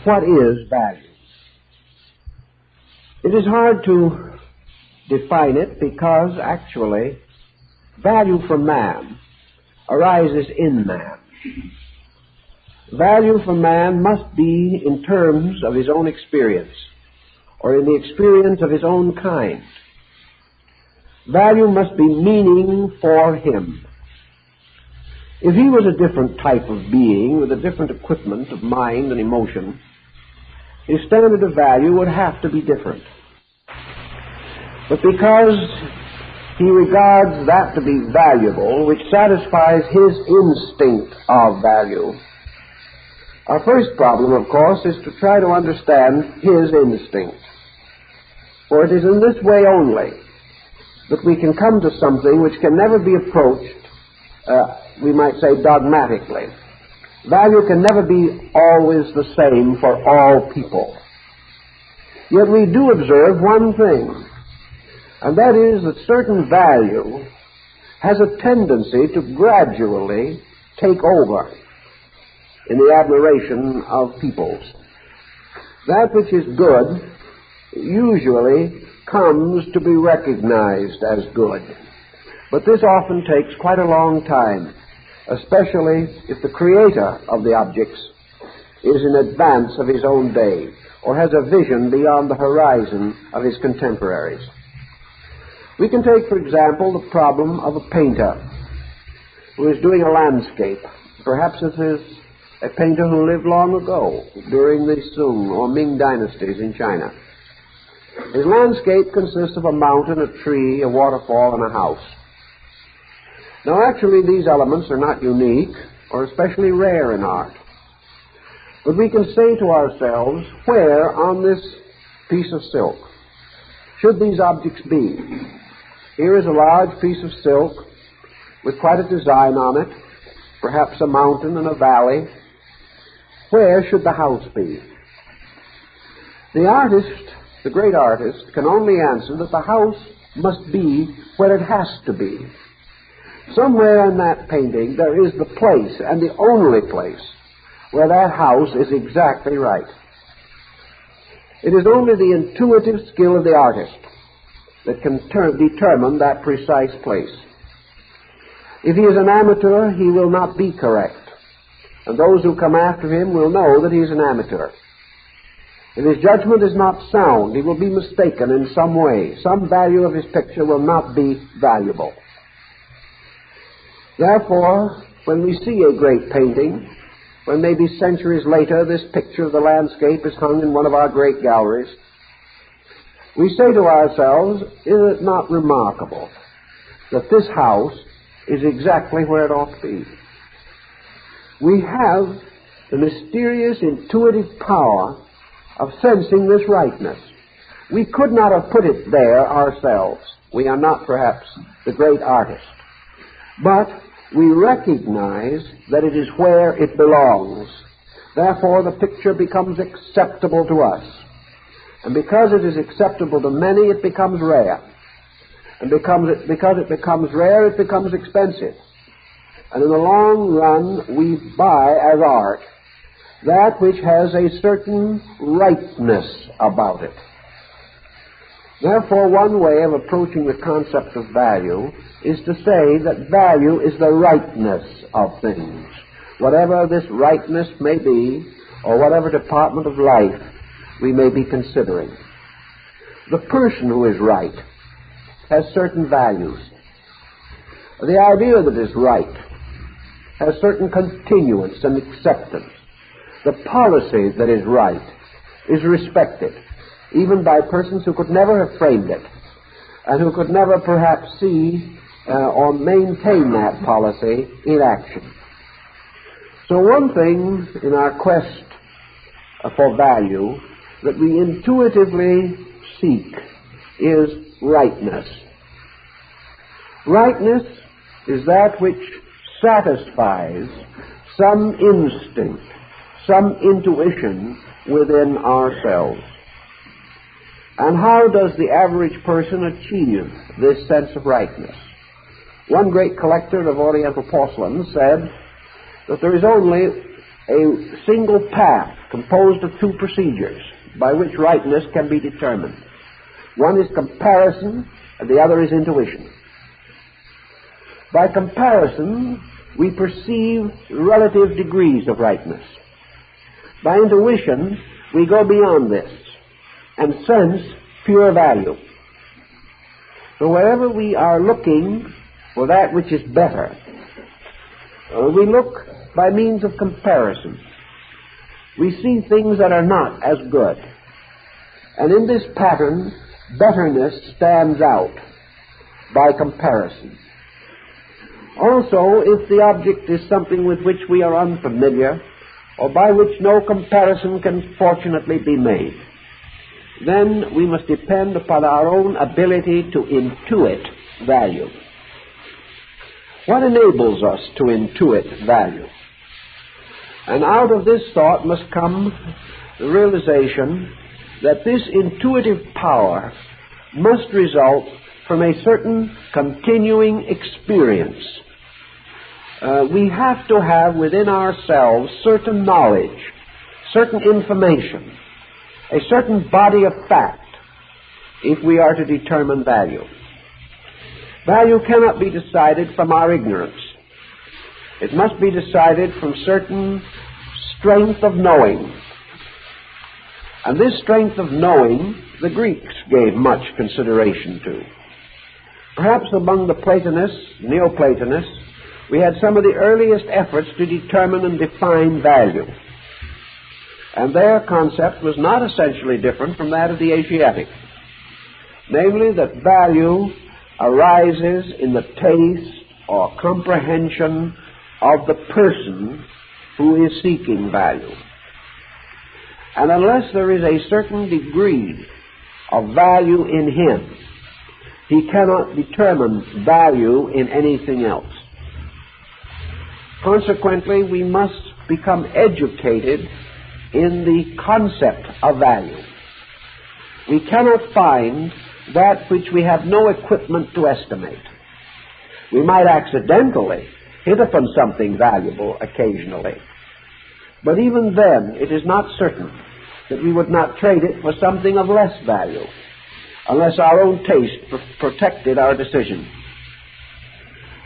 what is value? It is hard to define it because actually value for man arises in man. Value for man must be in terms of his own experience or in the experience of his own kind. Value must be meaning for him. If he was a different type of being with a different equipment of mind and emotion, his standard of value would have to be different. But because he regards that to be valuable, which satisfies his instinct of value, our first problem, of course, is to try to understand his instinct. For it is in this way only that we can come to something which can never be approached, we might say, dogmatically. Value can never be always the same for all people. Yet we do observe one thing, and that is that certain value has a tendency to gradually take over in the admiration of peoples. That which is good usually comes to be recognized as good. But this often takes quite a long time, especially if the creator of the objects is in advance of his own day or has a vision beyond the horizon of his contemporaries. We can take, for example, the problem of a painter who is doing a landscape. Perhaps it is a painter who lived long ago, during the Sung or Ming dynasties in China. His landscape consists of a mountain, a tree, a waterfall, and a house. Now, actually, these elements are not unique or especially rare in art. But we can say to ourselves, where on this piece of silk should these objects be? Here is a large piece of silk with quite a design on it, perhaps a mountain and a valley. Where should the house be? The artist, the great artist, can only answer that the house must be where it has to be. Somewhere in that painting there is the place, and the only place, where that house is exactly right. It is only the intuitive skill of the artist that can determine that precise place. If he is an amateur, he will not be correct, and those who come after him will know that he is an amateur. If his judgment is not sound, he will be mistaken in some way. Some value of his picture will not be valuable. Therefore, when we see a great painting, when maybe centuries later this picture of the landscape is hung in one of our great galleries, we say to ourselves, is it not remarkable that this house is exactly where it ought to be? We have the mysterious intuitive power of sensing this rightness. We could not have put it there ourselves. We are not perhaps the great artist. But we recognize that it is where it belongs. Therefore, the picture becomes acceptable to us. And because it is acceptable to many, it becomes rare. And because it becomes rare, it becomes expensive. And in the long run, we buy as art that which has a certain rightness about it. Therefore, one way of approaching the concept of value is to say that value is the rightness of things. Whatever this rightness may be, or whatever department of life we may be considering. The person who is right has certain values. The idea that is right has certain continuance and acceptance. The policy that is right is respected, even by persons who could never have framed it, and who could never perhaps see or maintain that policy in action. So one thing in our quest for value that we intuitively seek is rightness. Rightness is that which satisfies some instinct, some intuition within ourselves. And how does the average person achieve this sense of rightness? One great collector of Oriental porcelain said that there is only a single path composed of two procedures by which rightness can be determined. One is comparison, and the other is intuition. By comparison, we perceive relative degrees of rightness. By intuition, we go beyond this and sense pure value. So wherever we are looking for that which is better, we look by means of comparison. We see things that are not as good. And in this pattern, betterness stands out by comparison. Also, if the object is something with which we are unfamiliar, or by which no comparison can fortunately be made, then we must depend upon our own ability to intuit value. What enables us to intuit value? And out of this thought must come the realization that this intuitive power must result from a certain continuing experience. We have to have within ourselves certain knowledge, certain information, a certain body of fact, if we are to determine value. Value cannot be decided from our ignorance. It must be decided from certain strength of knowing. And this strength of knowing the Greeks gave much consideration to. Perhaps among the Platonists, Neoplatonists, we had some of the earliest efforts to determine and define value. And their concept was not essentially different from that of the Asiatic. Namely, that value arises in the taste or comprehension of the person who is seeking value. And unless there is a certain degree of value in him, he cannot determine value in anything else. Consequently, we must become educated in the concept of value. We cannot find that which we have no equipment to estimate. We might accidentally hit upon something valuable occasionally, but even then it is not certain that we would not trade it for something of less value, unless our own taste protected our decision.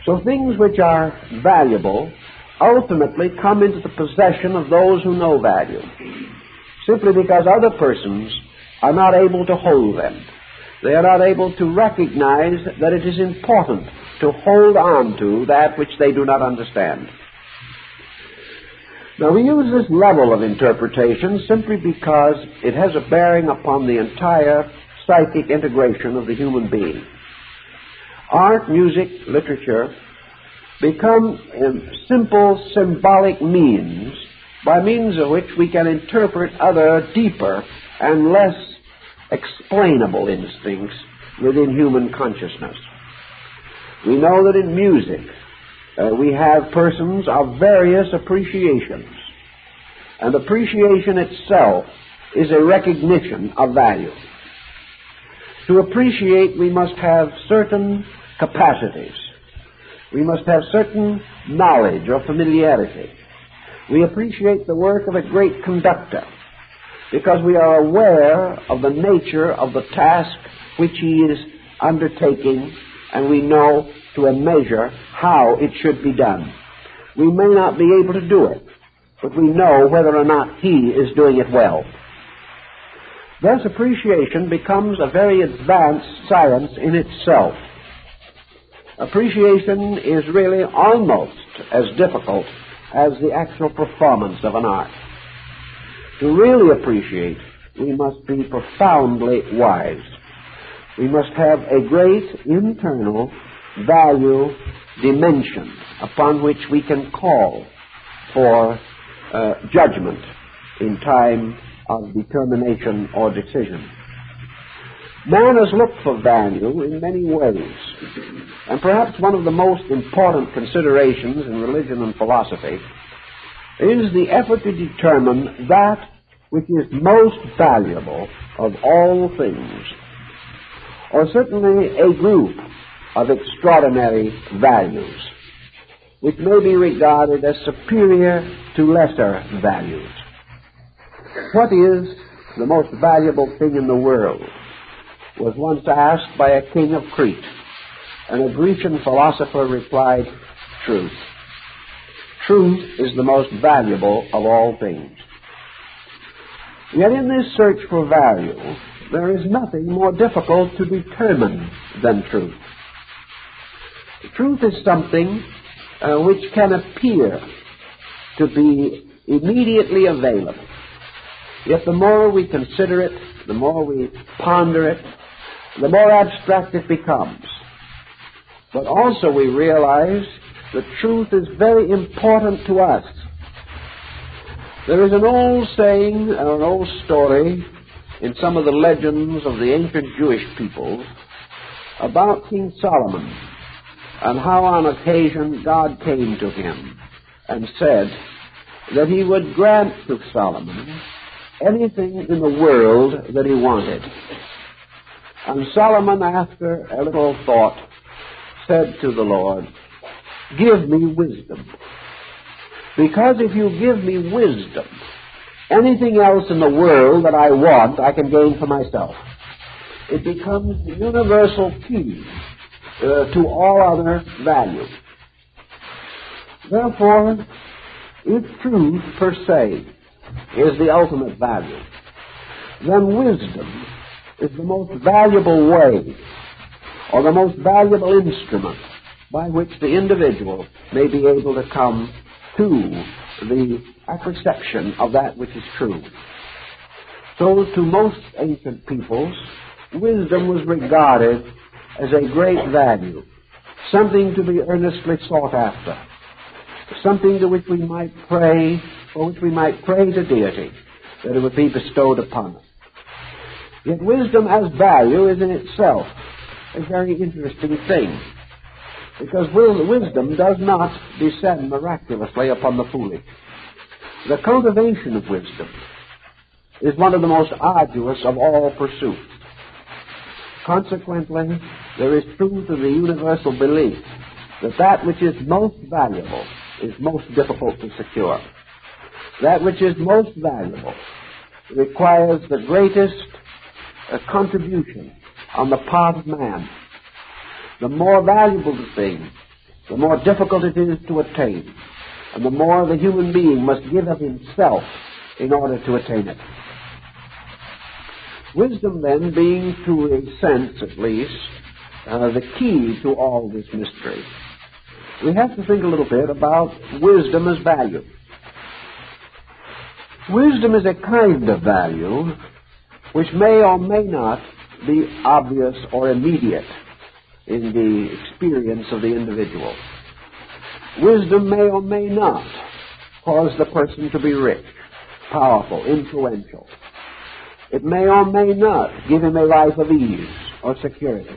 So things which are valuable ultimately come into the possession of those who know value, simply because other persons are not able to hold them. They are not able to recognize that it is important to hold on to that which they do not understand. Now, we use this level of interpretation simply because it has a bearing upon the entire psychic integration of the human being. Art, music, literature become simple symbolic means by means of which we can interpret other deeper and less explainable instincts within human consciousness. We know that in music we have persons of various appreciations, and appreciation itself is a recognition of value. To appreciate, we must have certain capacities. We must have certain knowledge or familiarity. We appreciate the work of a great conductor because we are aware of the nature of the task which he is undertaking, and we know to a measure how it should be done. We may not be able to do it, but we know whether or not he is doing it well. Thus, appreciation becomes a very advanced science in itself. Appreciation is really almost as difficult as the actual performance of an art. To really appreciate, we must be profoundly wise. We must have a great internal value dimension upon which we can call for judgment in time of determination or decision. Man has looked for value in many ways, and perhaps one of the most important considerations in religion and philosophy is the effort to determine that which is most valuable of all things, or certainly a group of extraordinary values. which may be regarded as superior to lesser values. What is the most valuable thing in the world was once asked by a king of Crete, and a Grecian philosopher replied, truth. Truth is the most valuable of all things. Yet in this search for value, there is nothing more difficult to determine than truth. Truth is something which can appear to be immediately available. Yet the more we consider it, the more we ponder it, the more abstract it becomes. But also we realize that truth is very important to us. There is an old saying, or an old story, in some of the legends of the ancient Jewish people about King Solomon, and how on occasion God came to him and said that he would grant to Solomon anything in the world that he wanted. And Solomon, after a little thought, said to the Lord, give me wisdom. Because if you give me wisdom, anything else in the world that I want, I can gain for myself. It becomes the universal key to all other value. Therefore, if truth per se is the ultimate value, then wisdom is the most valuable way, or the most valuable instrument by which the individual may be able to come to the perception of that which is true. So to most ancient peoples, wisdom was regarded as a great value, something to be earnestly sought after, something to which we might pray, for which we might pray to deity, that it would be bestowed upon us. Yet wisdom as value is in itself a very interesting thing, because wisdom does not descend miraculously upon the foolish. The cultivation of wisdom is one of the most arduous of all pursuits. Consequently, there is truth in the universal belief that that which is most valuable is most difficult to secure. That which is most valuable requires the greatest contribution on the part of man. The more valuable the thing, the more difficult it is to attain, and the more the human being must give of himself in order to attain it. Wisdom, then, being, to a sense at least, the key to all this mystery, we have to think a little bit about wisdom as value. Wisdom is a kind of value which may or may not be obvious or immediate in the experience of the individual. Wisdom may or may not cause the person to be rich, powerful, influential. It may or may not give him a life of ease or security.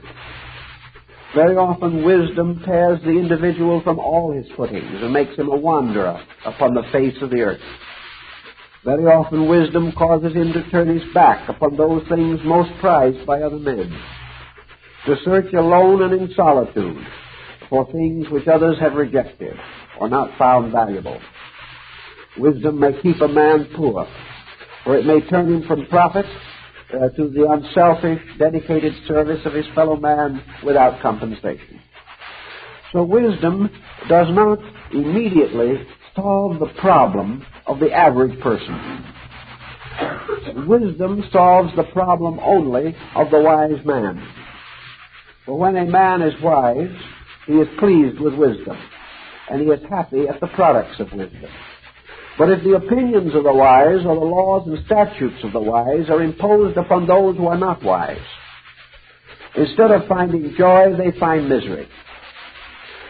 Very often wisdom tears the individual from all his footings and makes him a wanderer upon the face of the earth. Very often wisdom causes him to turn his back upon those things most prized by other men, to search alone and in solitude for things which others have rejected or not found valuable. Wisdom may keep a man poor, or it may turn him from profit to the unselfish, dedicated service of his fellow man without compensation. So wisdom does not immediately solve the problem of the average person. Wisdom solves the problem only of the wise man. For when a man is wise, he is pleased with wisdom, and he is happy at the products of wisdom. But if the opinions of the wise or the laws and statutes of the wise are imposed upon those who are not wise, instead of finding joy, they find misery.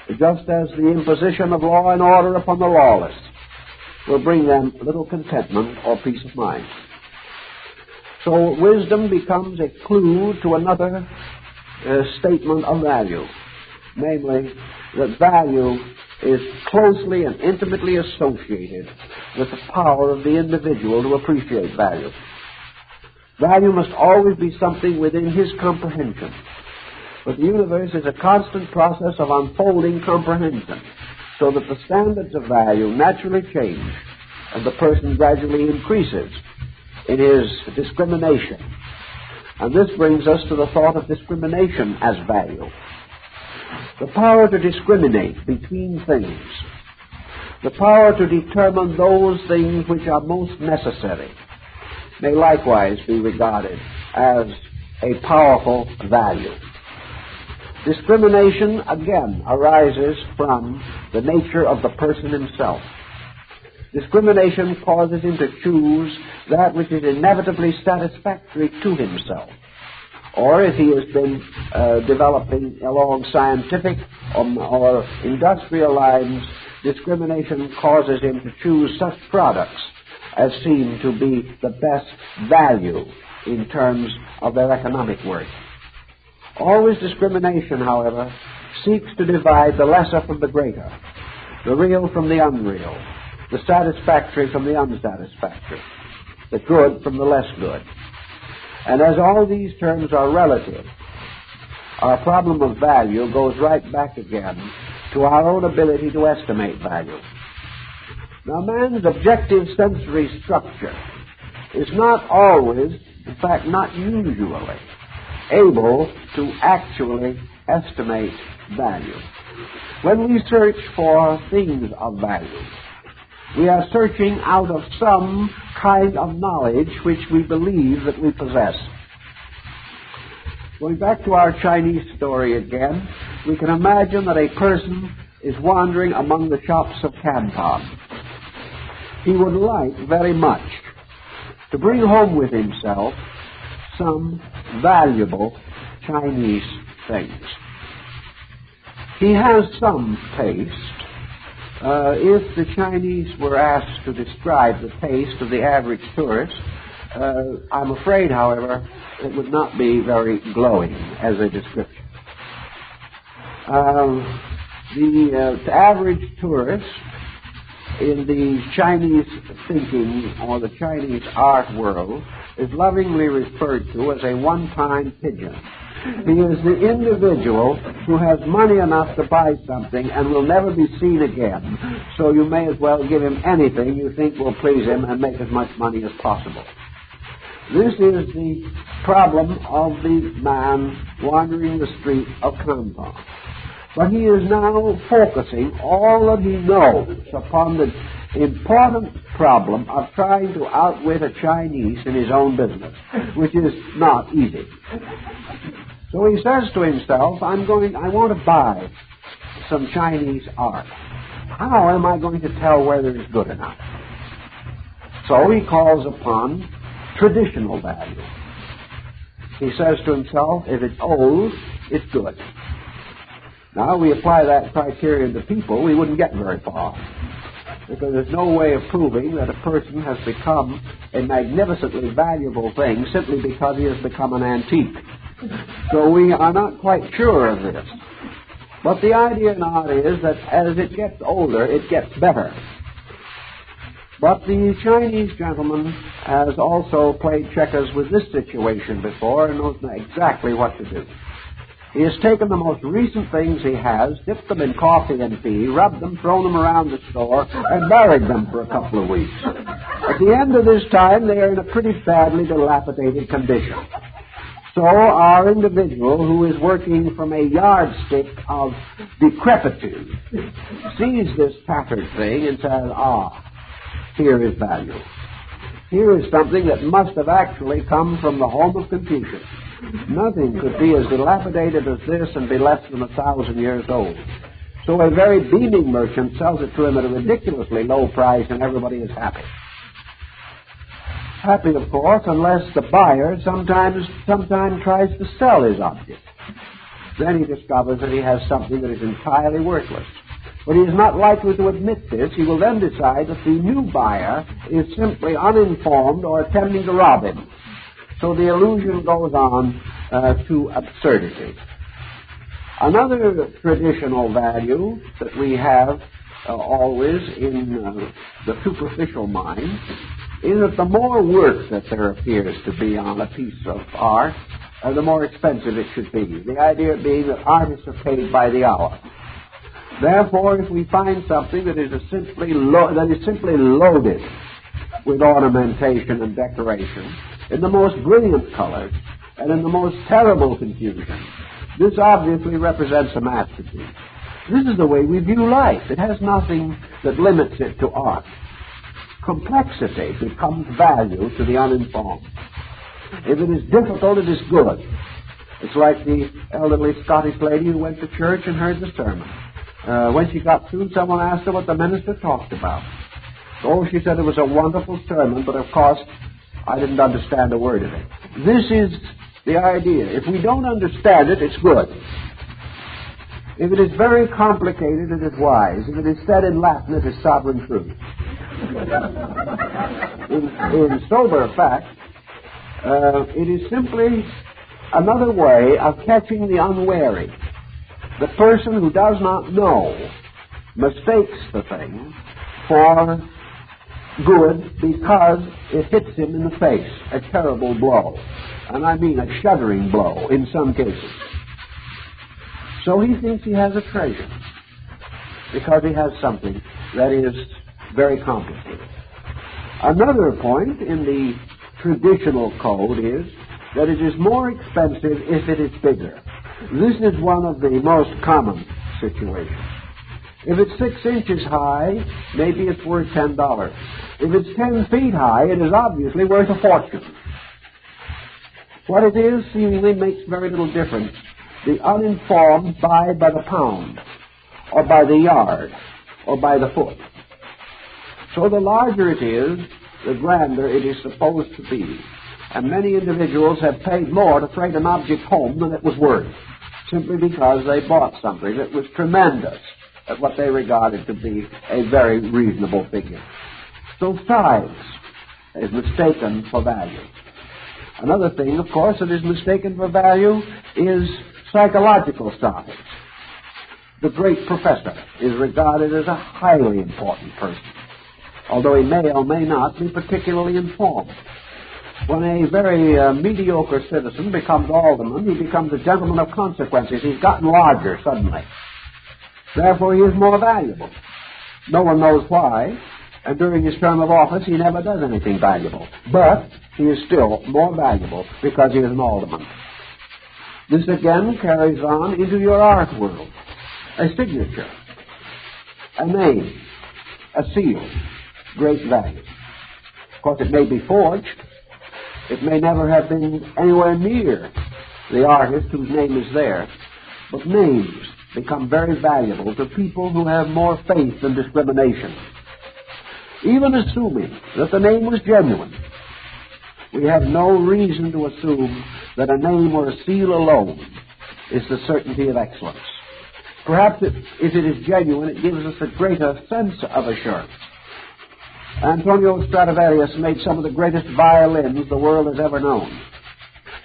Just as the imposition of law and order upon the lawless will bring them little contentment or peace of mind. So wisdom becomes a clue to another statement of value, namely that value is closely and intimately associated with the power of the individual to appreciate value. Value must always be something within his comprehension. But the universe is a constant process of unfolding comprehension. so that the standards of value naturally change and the person gradually increases in his discrimination. And this brings us to the thought of discrimination as value. The power to discriminate between things, the power to determine those things which are most necessary, may likewise be regarded as a powerful value. Discrimination, again, arises from the nature of the person himself. Discrimination causes him to choose that which is inevitably satisfactory to himself. Or if he has been developing along scientific or industrial lines, discrimination causes him to choose such products as seem to be the best value in terms of their economic worth. Always discrimination, however, seeks to divide the lesser from the greater, the real from the unreal, the satisfactory from the unsatisfactory, the good from the less good. And as all these terms are relative, our problem of value goes right back again to our own ability to estimate value. Now, man's objective sensory structure is not always, in fact, not usually, able to actually estimate value. When we search for things of value, we are searching out of some kind of knowledge which we believe that we possess. Going back to our Chinese story again, we can imagine that a person is wandering among the shops of Canton. He would like very much to bring home with himself some valuable Chinese things. He has some taste. If the Chinese were asked to describe the taste of the average tourist, I'm afraid, however, it would not be very glowing as a description. The average tourist in the Chinese thinking or the Chinese art world is lovingly referred to as a one-time pigeon. He is the individual who has money enough to buy something and will never be seen again, so you may as well give him anything you think will please him and make as much money as possible. This is the problem of the man wandering the street of Canton. But he is now focusing all that he knows upon the important problem of trying to outwit a Chinese in his own business, which is not easy. So he says to himself, I want to buy some Chinese art. How am I going to tell whether it's good or not? So he calls upon traditional value. He says to himself, if it's old, it's good. Now, we apply that criterion to people, we wouldn't get very far. Because there's no way of proving that a person has become a magnificently valuable thing simply because he has become an antique. So we are not quite sure of this. But the idea now is that as it gets older, it gets better. But the Chinese gentleman has also played checkers with this situation before and knows exactly what to do. He has taken the most recent things he has, dipped them in coffee and tea, rubbed them, thrown them around the store, and buried them for a couple of weeks. At the end of this time, they are in a pretty badly dilapidated condition. So our individual, who is working from a yardstick of decrepitude, sees this tattered thing and says, here is value. Here is something that must have actually come from the home of Confucius. Nothing could be as dilapidated as this and be less than 1,000 years old. So a very beaming merchant sells it to him at a ridiculously low price, and everybody is happy. Happy, of course, unless the buyer sometimes tries to sell his object. Then he discovers that he has something that is entirely worthless. But he is not likely to admit this. He will then decide that the new buyer is simply uninformed or attempting to rob him. So the illusion goes on to absurdity. Another traditional value that we have always in the superficial mind is that the more work that there appears to be on a piece of art, the more expensive it should be. The idea being that artists are paid by the hour. Therefore, if we find something that is simply loaded with ornamentation and decoration, in the most brilliant colors and in the most terrible confusion, this obviously represents a masterpiece. This is the way we view life. It has nothing that limits it to art. Complexity becomes value to the uninformed. If it is difficult, it is good. It's like the elderly Scottish lady who went to church and heard the sermon. When she got through, someone asked her what the minister talked about. Oh, she said it was a wonderful sermon, but of course, I didn't understand a word of it. This is the idea. If we don't understand it, it's good. If it is very complicated, it is wise. If it is said in Latin, it is sovereign truth. In sober fact, it is simply another way of catching the unwary. The person who does not know mistakes the thing for good because it hits him in the face, a terrible blow. And I mean a shuddering blow in some cases. So he thinks he has a treasure because he has something that is very complicated. Another point in the traditional code is that it is more expensive if it is bigger. This is one of the most common situations. If it's 6 inches high, maybe it's worth $10. If it's 10 feet high, it is obviously worth a fortune. What it is seemingly makes very little difference. The uninformed buy by the pound, or by the yard, or by the foot. So the larger it is, the grander it is supposed to be. And many individuals have paid more to freight an object home than it was worth, simply because they bought something that was tremendous at what they regarded to be a very reasonable figure. So size is mistaken for value. Another thing, of course, that is mistaken for value is psychological size. The great professor is regarded as a highly important person, although he may or may not be particularly informed. When a very mediocre citizen becomes alderman, he becomes a gentleman of consequences. He's gotten larger suddenly. Therefore, he is more valuable. No one knows why, and during his term of office, he never does anything valuable. But he is still more valuable because he is an alderman. This again carries on into your art world. A signature, a name, a seal, great value. Of course, it may be forged. It may never have been anywhere near the artist whose name is there. But names become very valuable to people who have more faith than discrimination. Even assuming that the name was genuine, we have no reason to assume that a name or a seal alone is the certainty of excellence. Perhaps if it is genuine, it gives us a greater sense of assurance. Antonio Stradivarius made some of the greatest violins the world has ever known.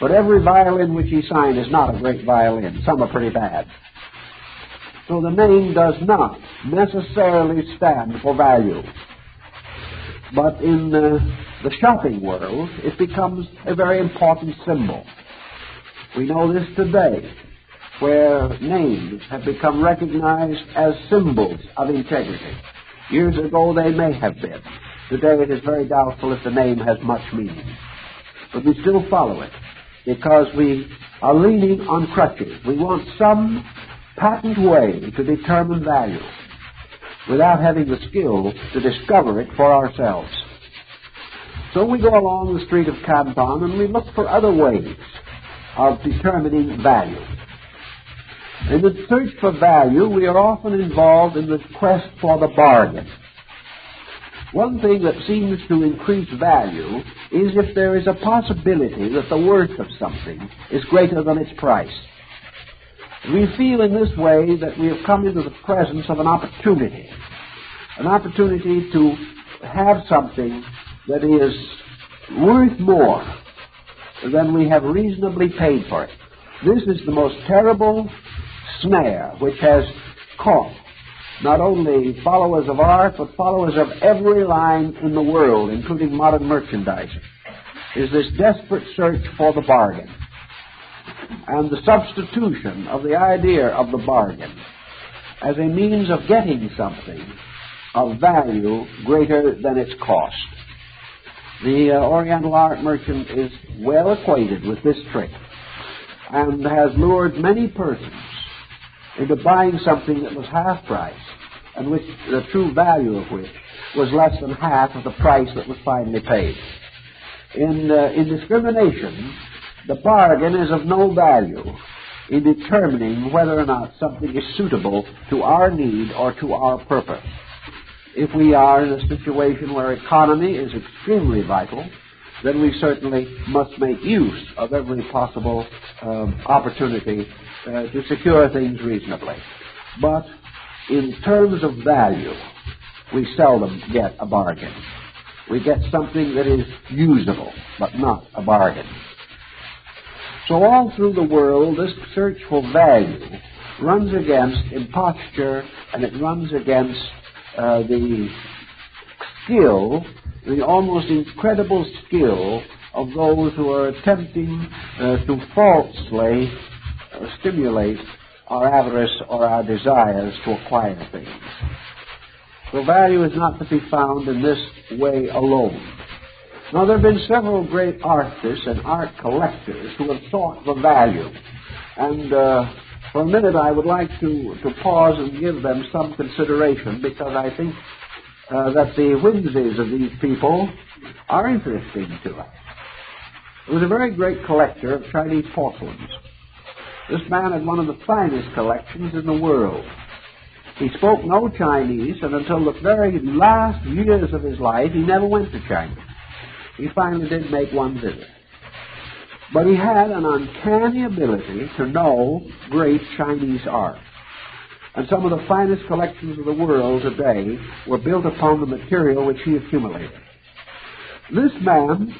But every violin which he signed is not a great violin. Some are pretty bad. So the name does not necessarily stand for value. But in the shopping world, it becomes a very important symbol. We know this today, where names have become recognized as symbols of integrity. Years ago, they may have been. Today, it is very doubtful if the name has much meaning. But we still follow it because we are leaning on crutches. We want some patent way to determine value without having the skill to discover it for ourselves. So we go along the street of Canton and we look for other ways of determining value. In the search for value, we are often involved in the quest for the bargain. One thing that seems to increase value is if there is a possibility that the worth of something is greater than its price. We feel in this way that we have come into the presence of an opportunity to have something that is worth more than we have reasonably paid for it. This is the most terrible snare which has caught not only followers of art, but followers of every line in the world, including modern merchandising, is this desperate search for the bargain and the substitution of the idea of the bargain as a means of getting something of value greater than its cost. The Oriental art merchant is well acquainted with this trick and has lured many persons into buying something that was half price and which the true value of which was less than half of the price that was finally paid. In discrimination, the bargain is of no value in determining whether or not something is suitable to our need or to our purpose. If we are in a situation where economy is extremely vital, then we certainly must make use of every possible opportunity to secure things reasonably. But in terms of value, we seldom get a bargain. We get something that is usable, but not a bargain. So all through the world, this search for value runs against imposture, and it runs against the skill, the almost incredible skill of those who are attempting to falsely stimulate our avarice or our desires to acquire things. So value is not to be found in this way alone. Now, there have been several great artists and art collectors who have sought for value. And for a minute, I would like to pause and give them some consideration, because I think that the whimsies of these people are interesting to us. There was a very great collector of Chinese porcelains. This man had one of the finest collections in the world. He spoke no Chinese, and until the very last years of his life, he never went to China. He finally did make one visit. But he had an uncanny ability to know great Chinese art. And some of the finest collections of the world today were built upon the material which he accumulated. This man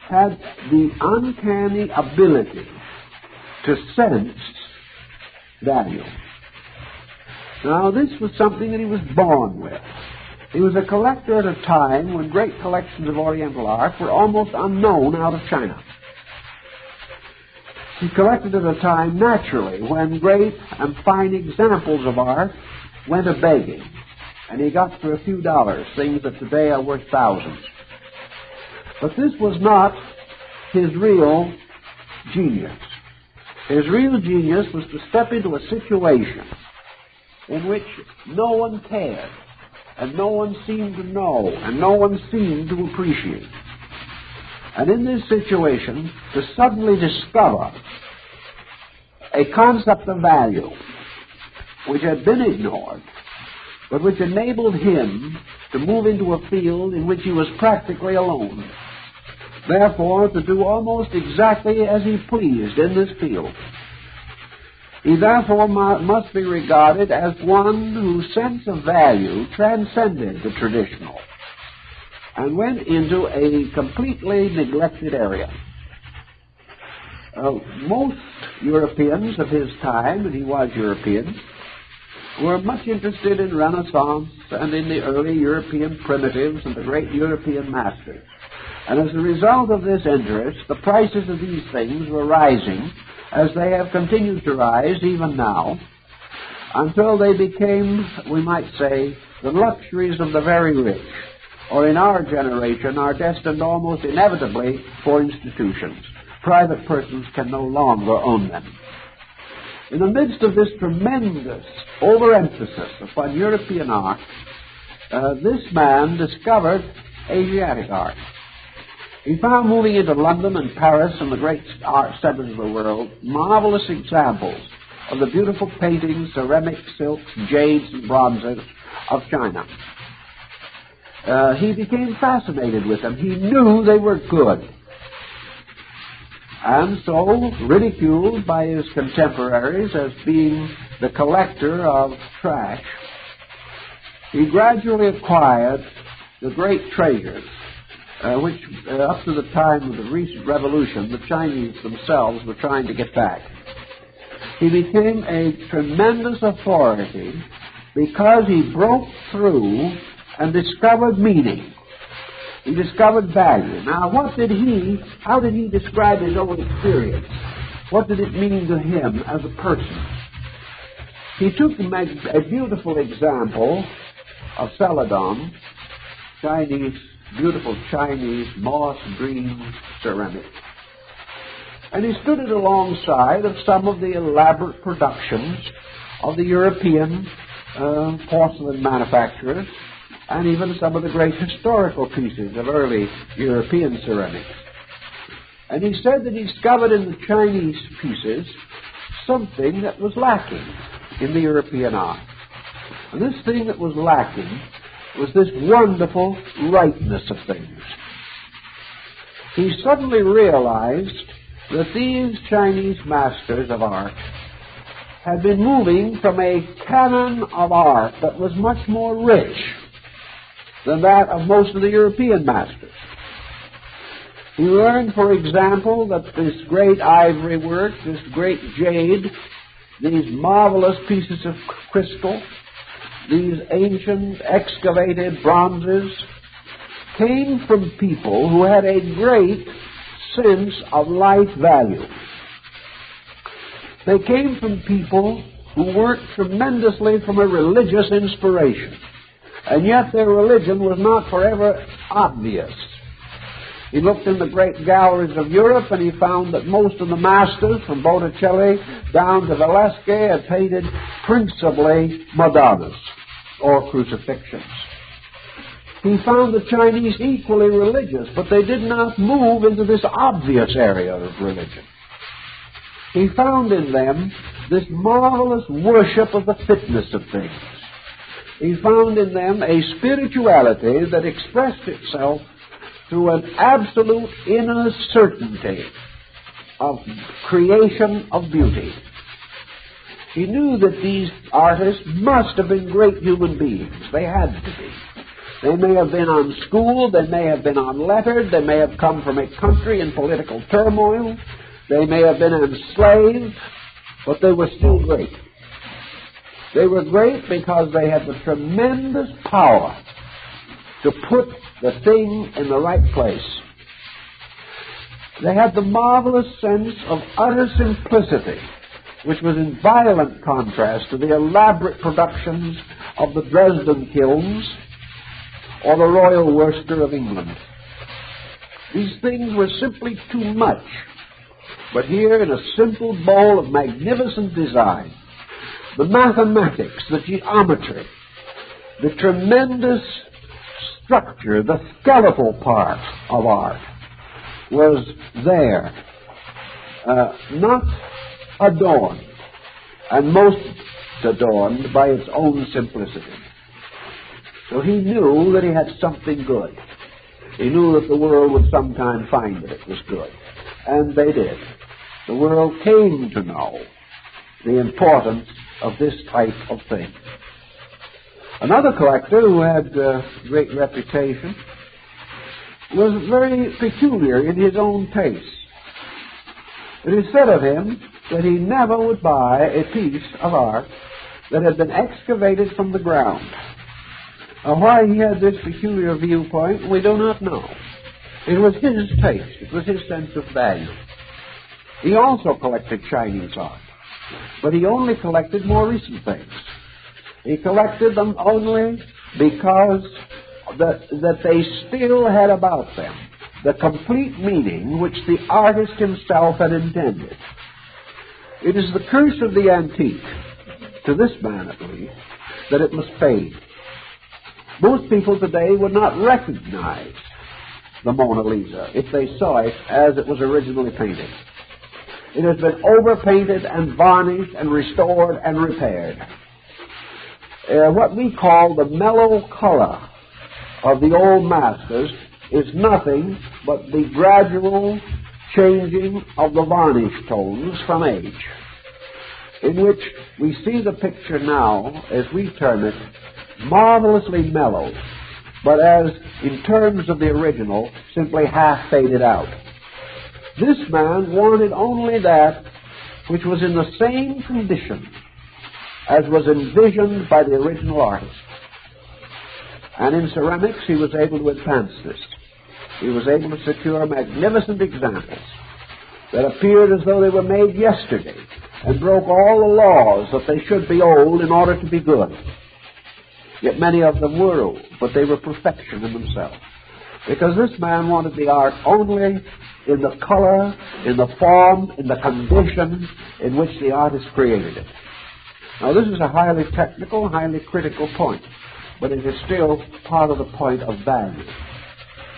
had the uncanny ability to sense value. Now, this was something that he was born with. He was a collector at a time when great collections of Oriental art were almost unknown out of China. He collected at a time, naturally, when great and fine examples of art went a-begging, and he got for a few dollars things that today are worth thousands. But this was not his real genius. His real genius was to step into a situation in which no one cared, and no one seemed to know, and no one seemed to appreciate. And in this situation, to suddenly discover a concept of value which had been ignored, but which enabled him to move into a field in which he was practically alone. Therefore, to do almost exactly as he pleased in this field. He therefore must be regarded as one whose sense of value transcended the traditional and went into a completely neglected area. Most Europeans of his time, and he was European, were much interested in Renaissance and in the early European primitives and the great European masters. And as a result of this interest, the prices of these things were rising, as they have continued to rise even now, until they became, we might say, the luxuries of the very rich, or in our generation are destined almost inevitably for institutions. Private persons can no longer own them. In the midst of this tremendous overemphasis upon European art, this man discovered Asiatic art. He found, moving into London and Paris and the great art centers of the world, marvelous examples of the beautiful paintings, ceramics, silks, jades, and bronzes of China. He became fascinated with them. He knew they were good. And so, ridiculed by his contemporaries as being the collector of trash, he gradually acquired the great treasures which, up to the time of the recent revolution, the Chinese themselves were trying to get back. He became a tremendous authority because he broke through and discovered meaning. He discovered value. Now, how did he describe his own experience? What did it mean to him as a person? He took a beautiful example of celadon, beautiful Chinese moss green ceramic, and he stood it alongside of some of the elaborate productions of the European porcelain manufacturers, and even some of the great historical pieces of early European ceramics. And he said that he discovered in the Chinese pieces something that was lacking in the European art. And this thing that was lacking was this wonderful rightness of things. He suddenly realized that these Chinese masters of art had been moving from a canon of art that was much more rich than that of most of the European masters. He learned, for example, that this great ivory work, this great jade, these marvelous pieces of crystal, these ancient excavated bronzes, came from people who had a great sense of life value. They came from people who worked tremendously from a religious inspiration, and yet their religion was not forever obvious. He looked in the great galleries of Europe, and he found that most of the masters, from Botticelli down to Velasquez, had painted principally Madonnas or crucifixions. He found the Chinese equally religious, but they did not move into this obvious area of religion. He found in them this marvelous worship of the fitness of things. He found in them a spirituality that expressed itself through an absolute inner certainty of creation of beauty. He knew that these artists must have been great human beings. They had to be. They may have been unschooled, they may have been unlettered, they may have come from a country in political turmoil, they may have been enslaved, but they were still great. They were great because they had the tremendous power to put the thing in the right place. They had the marvelous sense of utter simplicity, which was in violent contrast to the elaborate productions of the Dresden kilns or the Royal Worcester of England. These things were simply too much. But here, in a simple bowl of magnificent design, the mathematics, the geometry, the tremendous structure, the skeletal part of art was there, not adorned, and most adorned by its own simplicity. So he knew that he had something good. He knew that the world would sometime find that it was good. And they did. The world came to know the importance of this type of thing. Another collector who had great reputation was very peculiar in his own taste. It is said of him that he never would buy a piece of art that had been excavated from the ground. Why he had this peculiar viewpoint, we do not know. It was his taste. It was his sense of value. He also collected Chinese art, but he only collected more recent things. He collected them only because that they still had about them the complete meaning which the artist himself had intended. It is the curse of the antique, to this man at least, that it must fade. Most people today would not recognize the Mona Lisa if they saw it as it was originally painted. It has been overpainted and varnished and restored and repaired. What we call the mellow color of the old masters is nothing but the gradual changing of the varnish tones from age, in which we see the picture now, as we term it, marvelously mellow, but as, in terms of the original, simply half faded out. This man wanted only that which was in the same condition as was envisioned by the original artist. And in ceramics, he was able to advance this. He was able to secure magnificent examples that appeared as though they were made yesterday, and broke all the laws that they should be old in order to be good. Yet many of them were old, but they were perfection in themselves. Because this man wanted the art only in the color, in the form, in the condition in which the artist created it. Now this is a highly technical, highly critical point, but it is still part of the point of value.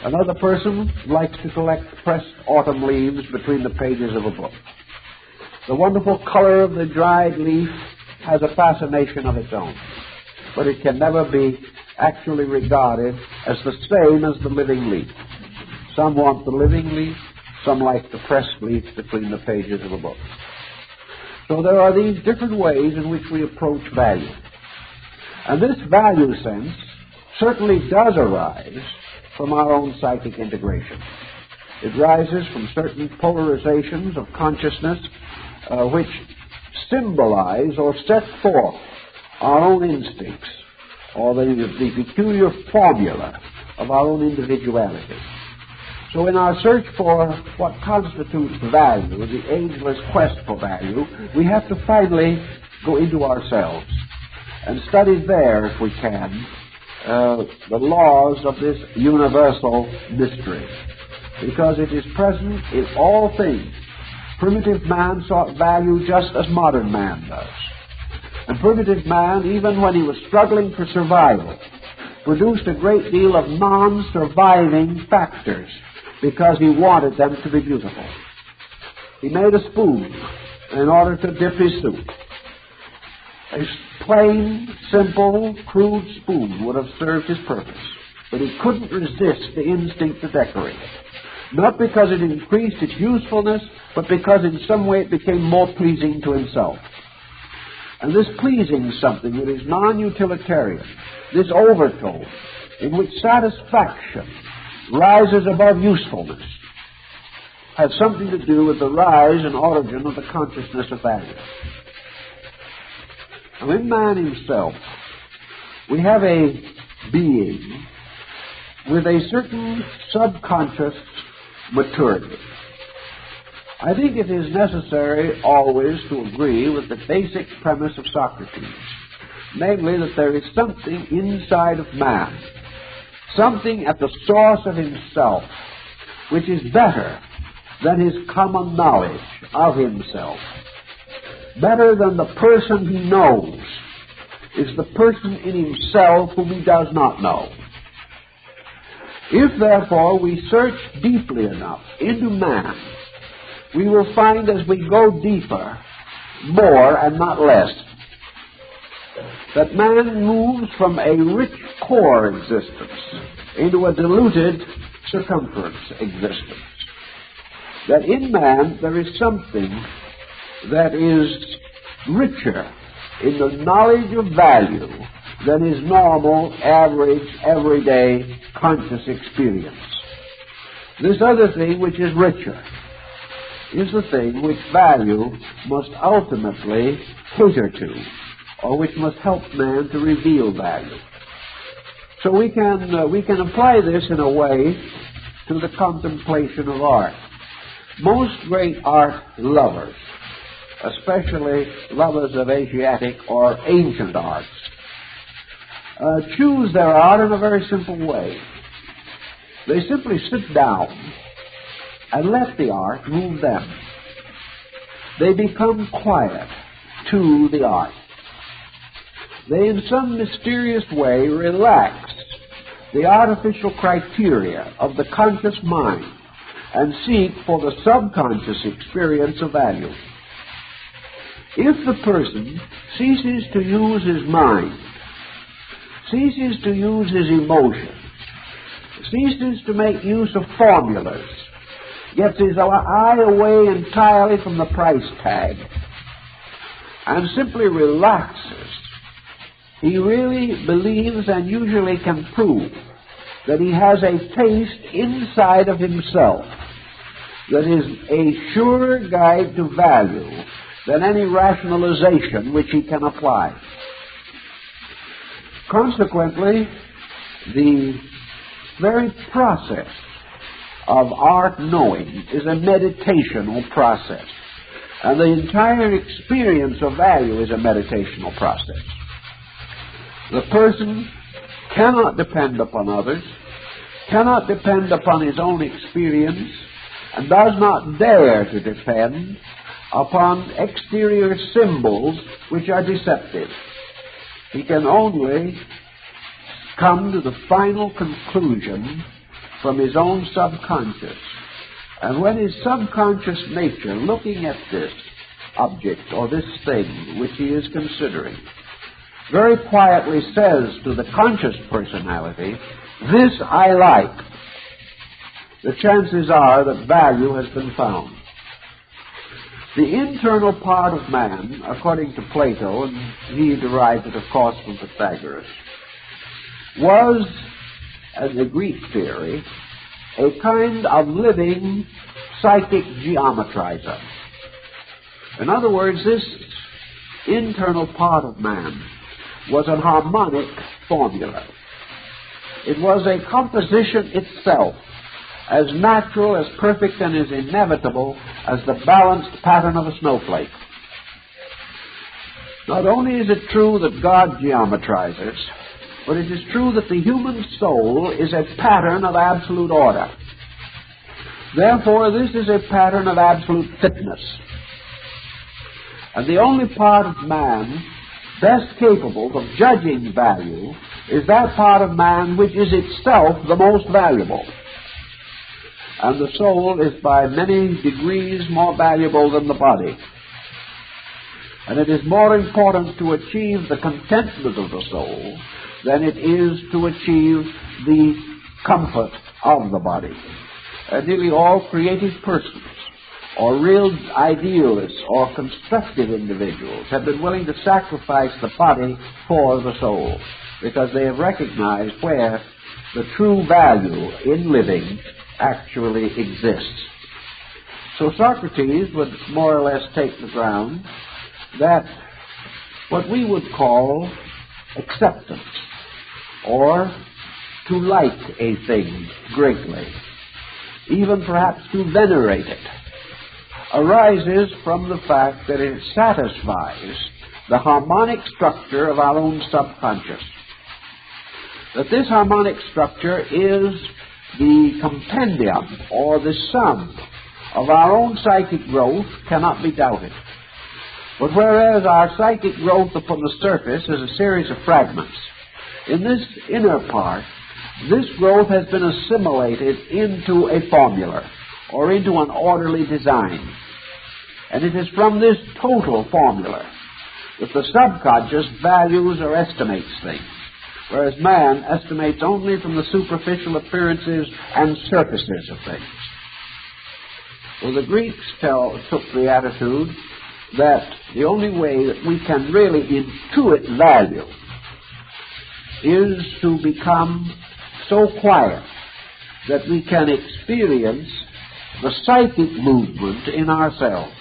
Another person likes to collect pressed autumn leaves between the pages of a book. The wonderful color of the dried leaf has a fascination of its own, but it can never be actually regarded as the same as the living leaf. Some want the living leaf, some like the pressed leaf between the pages of a book. So there are these different ways in which we approach value. And this value sense certainly does arise from our own psychic integration. It rises from certain polarizations of consciousness which symbolize or set forth our own instincts or the peculiar formula of our own individuality. So in our search for what constitutes value, the ageless quest for value, we have to finally go into ourselves and study there, if we can, the laws of this universal mystery, because it is present in all things. Primitive man sought value just as modern man does. And primitive man, even when he was struggling for survival, produced a great deal of non-surviving factors because he wanted them to be beautiful. He made a spoon in order to dip his soup. A plain, simple, crude spoon would have served his purpose, but he couldn't resist the instinct to decorate it. Not because it increased its usefulness, but because in some way it became more pleasing to himself. And this pleasing something that is non-utilitarian, this overtone in which satisfaction rises above usefulness, has something to do with the rise and origin of the consciousness of value. Now, in man himself, we have a being with a certain subconscious maturity. I think it is necessary always to agree with the basic premise of Socrates, namely that there is something inside of man, something at the source of himself, which is better than his common knowledge of himself. Better than the person he knows is the person in himself whom he does not know. If, therefore, we search deeply enough into man, we will find as we go deeper, more and not less, that man moves from a rich core existence into a diluted circumference existence. That in man there is something that is richer in the knowledge of value than his normal, average, everyday conscious experience. This other thing which is richer is the thing which value must ultimately cater to, or which must help man to reveal value. So we can apply this in a way to the contemplation of art. Most great art lovers, especially lovers of Asiatic or ancient arts, choose their art in a very simple way. They simply sit down and let the art move them. They become quiet to the art. They, in some mysterious way, relax the artificial criteria of the conscious mind and seek for the subconscious experience of value. If the person ceases to use his mind, ceases to use his emotions, ceases to make use of formulas, gets his eye away entirely from the price tag, and simply relaxes, he really believes and usually can prove that he has a taste inside of himself that is a surer guide to value than any rationalization which he can apply. Consequently, the very process of art knowing is a meditational process. And the entire experience of value is a meditational process. The person cannot depend upon others, cannot depend upon his own experience, and does not dare to depend upon exterior symbols which are deceptive. He can only come to the final conclusion from his own subconscious. And when his subconscious nature, looking at this object or this thing which he is considering, very quietly says to the conscious personality, "This I like," the chances are that value has been found. The internal part of man, according to Plato, and he derived it, of course, from Pythagoras, was, as the Greek theory, a kind of living psychic geometrizer. In other words, this internal part of man was a harmonic formula. It was a composition itself, as natural, as perfect, and as inevitable as the balanced pattern of a snowflake. Not only is it true that God geometrizes, but it is true that the human soul is a pattern of absolute order. Therefore, this is a pattern of absolute fitness. And the only part of man best capable of judging value is that part of man which is itself the most valuable. And the soul is by many degrees more valuable than the body. And it is more important to achieve the contentment of the soul than it is to achieve the comfort of the body. And nearly all creative persons, or real idealists, or constructive individuals have been willing to sacrifice the body for the soul, because they have recognized where the true value in living actually exists. So Socrates would more or less take the ground that what we would call acceptance, or to like a thing greatly, even perhaps to venerate it, arises from the fact that it satisfies the harmonic structure of our own subconscious. That this harmonic structure is the compendium or the sum of our own psychic growth cannot be doubted. But whereas our psychic growth upon the surface is a series of fragments, in this inner part, this growth has been assimilated into a formula or into an orderly design. And it is from this total formula that the subconscious values or estimates things, whereas man estimates only from the superficial appearances and surfaces of things. So the Greeks took the attitude that the only way that we can really intuit value is to become so quiet that we can experience the psychic movement in ourselves.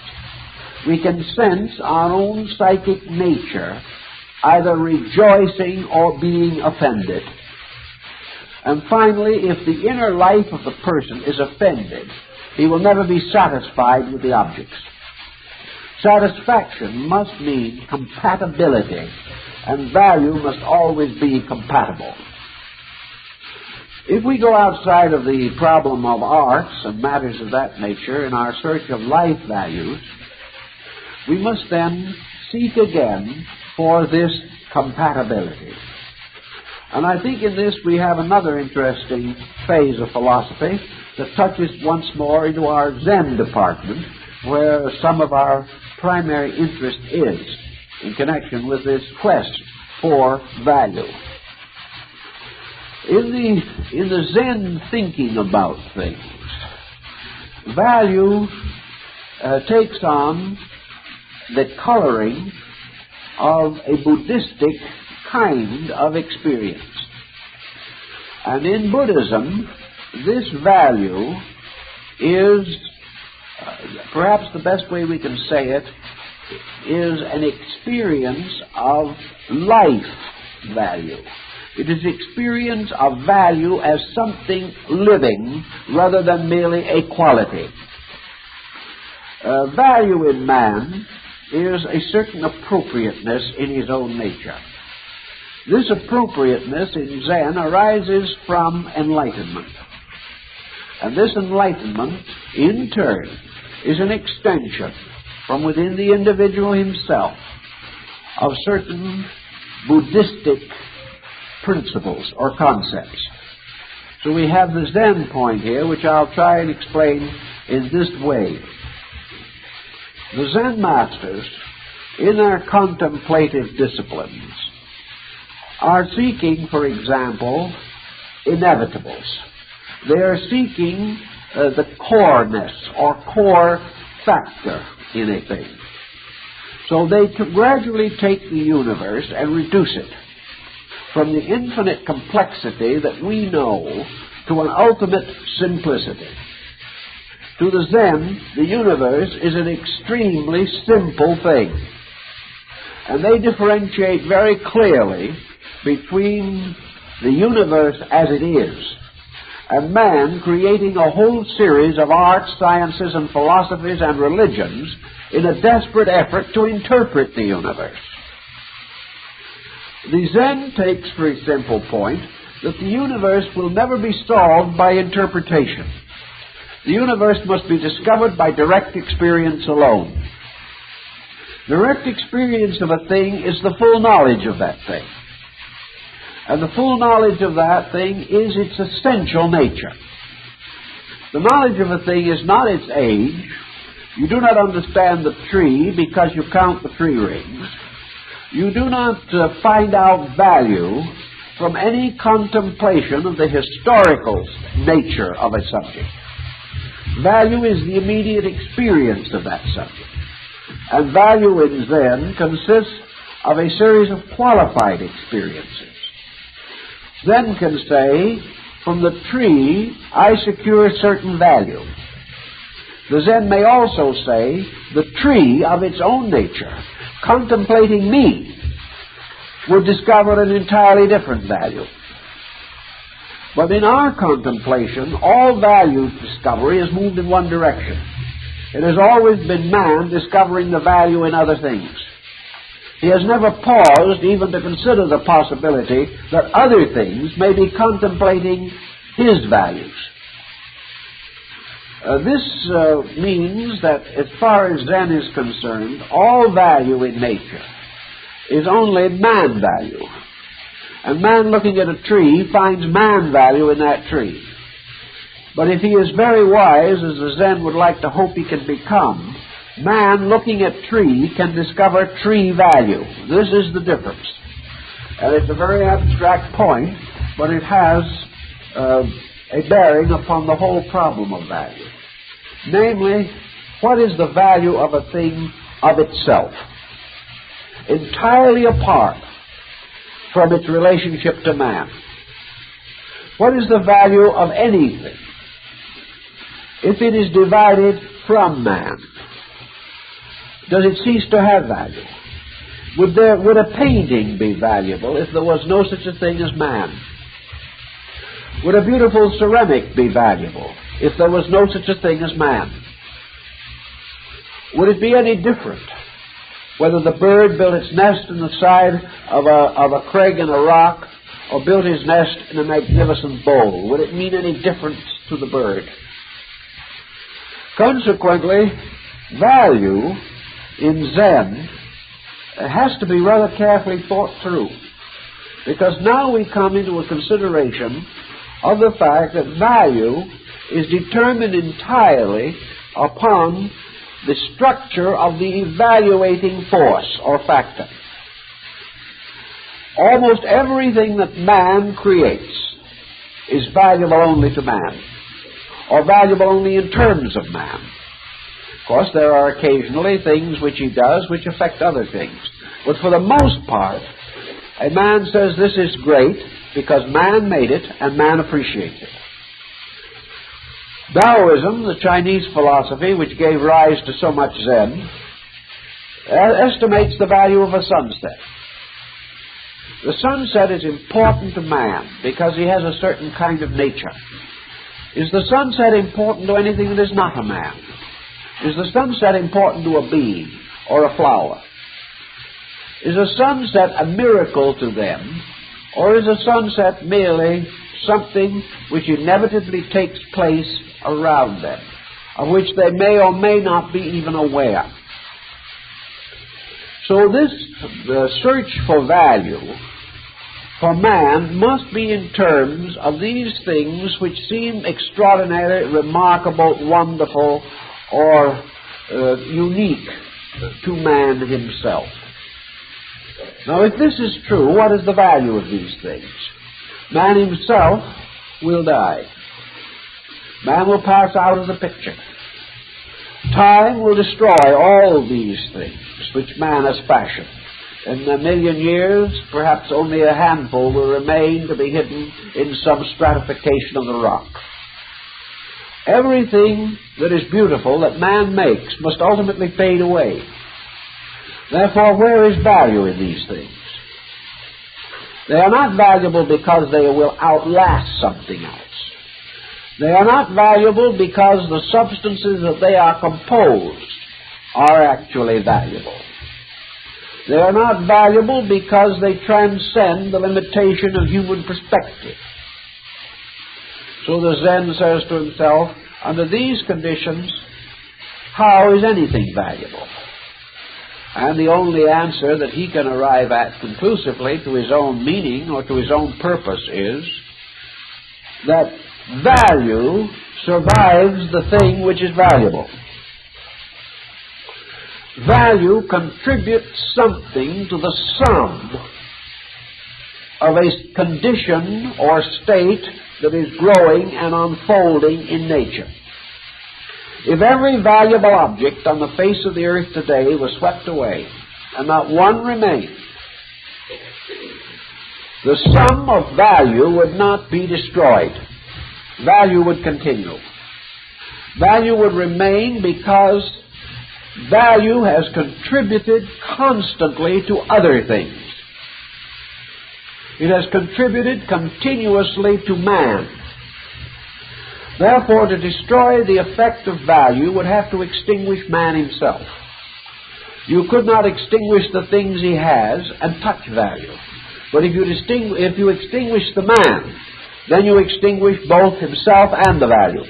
We can sense our own psychic nature either rejoicing or being offended. And finally, if the inner life of the person is offended, he will never be satisfied with the objects. Satisfaction must mean compatibility, and value must always be compatible. If we go outside of the problem of arts and matters of that nature in our search of life values, we must then seek again for this compatibility. And I think in this we have another interesting phase of philosophy that touches once more into our Zen department, where some of our primary interest is in connection with this quest for value. In the Zen thinking about things, value takes on the coloring of a Buddhistic kind of experience. And in Buddhism, this value is, perhaps the best way we can say it, is an experience of life value. It is experience of value as something living rather than merely a quality. Value in man is a certain appropriateness in his own nature. This appropriateness in Zen arises from enlightenment. And this enlightenment, in turn, is an extension from within the individual himself of certain Buddhistic principles or concepts. So we have the Zen point here, which I'll try and explain in this way. The Zen masters, in their contemplative disciplines, are seeking, for example, inevitables. They are seeking the coreness or core factor in a thing. So they gradually take the universe and reduce it from the infinite complexity that we know to an ultimate simplicity. To the Zen, the universe is an extremely simple thing. And they differentiate very clearly between the universe as it is and man creating a whole series of arts, sciences, and philosophies and religions in a desperate effort to interpret the universe. The Zen takes for a simple point that the universe will never be solved by interpretation. The universe must be discovered by direct experience alone. Direct experience of a thing is the full knowledge of that thing. And the full knowledge of that thing is its essential nature. The knowledge of a thing is not its age. You do not understand the tree because you count the tree rings. You do not find out value from any contemplation of the historical nature of a subject. Value is the immediate experience of that subject. And value in Zen consists of a series of qualified experiences. Zen can say, from the tree, I secure certain value. The Zen may also say, the tree of its own nature, contemplating me, would discover an entirely different value. But in our contemplation, all value discovery is moved in one direction. It has always been man discovering the value in other things. He has never paused even to consider the possibility that other things may be contemplating his values. This means that as far as Zen is concerned, all value in nature is only man value. And man looking at a tree finds man value in that tree. But if he is very wise, as the Zen would like to hope he can become, man looking at tree can discover tree value. This is the difference. And it's a very abstract point, but it has a bearing upon the whole problem of value. Namely, what is the value of a thing of itself, entirely apart from its relationship to man? What is the value of anything if it is divided from man? Does it cease to have value? Would a painting be valuable if there was no such a thing as man? Would a beautiful ceramic be valuable if there was no such a thing as man? Would it be any different whether the bird built its nest in the side of a crag in a rock or built his nest in a magnificent bowl? Would it mean any difference to the bird? Consequently, value in Zen has to be rather carefully thought through, because now we come into a consideration of the fact that value is determined entirely upon the structure of the evaluating force or factor. Almost everything that man creates is valuable only to man, or valuable only in terms of man. Of course, there are occasionally things which he does which affect other things. But for the most part, a man says this is great because man made it and man appreciates it. Taoism, the Chinese philosophy which gave rise to so much Zen, estimates the value of a sunset. The sunset is important to man because he has a certain kind of nature. Is the sunset important to anything that is not a man? Is the sunset important to a bee or a flower? Is a sunset a miracle to them, or is a sunset merely something which inevitably takes place around them, of which they may or may not be even aware? So the search for value for man must be in terms of these things which seem extraordinary, remarkable, wonderful, or unique to man himself. Now, if this is true, what is the value of these things? Man himself will die. Man will pass out of the picture. Time will destroy all these things which man has fashioned. In a million years, perhaps only a handful will remain to be hidden in some stratification of the rock. Everything that is beautiful that man makes must ultimately fade away. Therefore, where is value in these things? They are not valuable because they will outlast something else. They are not valuable because the substances that they are composed are actually valuable. They are not valuable because they transcend the limitation of human perspective. So the Zen says to himself, under these conditions, how is anything valuable? And the only answer that he can arrive at conclusively to his own meaning or to his own purpose is that value survives the thing which is valuable. Value contributes something to the sum of a condition or state that is growing and unfolding in nature. If every valuable object on the face of the earth today was swept away and not one remained, the sum of value would not be destroyed. Value would continue. Value would remain because value has contributed constantly to other things. It has contributed continuously to man. Therefore, to destroy the effect of value would have to extinguish man himself. You could not extinguish the things he has and touch value. But if you extinguish the man, then you extinguish both himself and the value.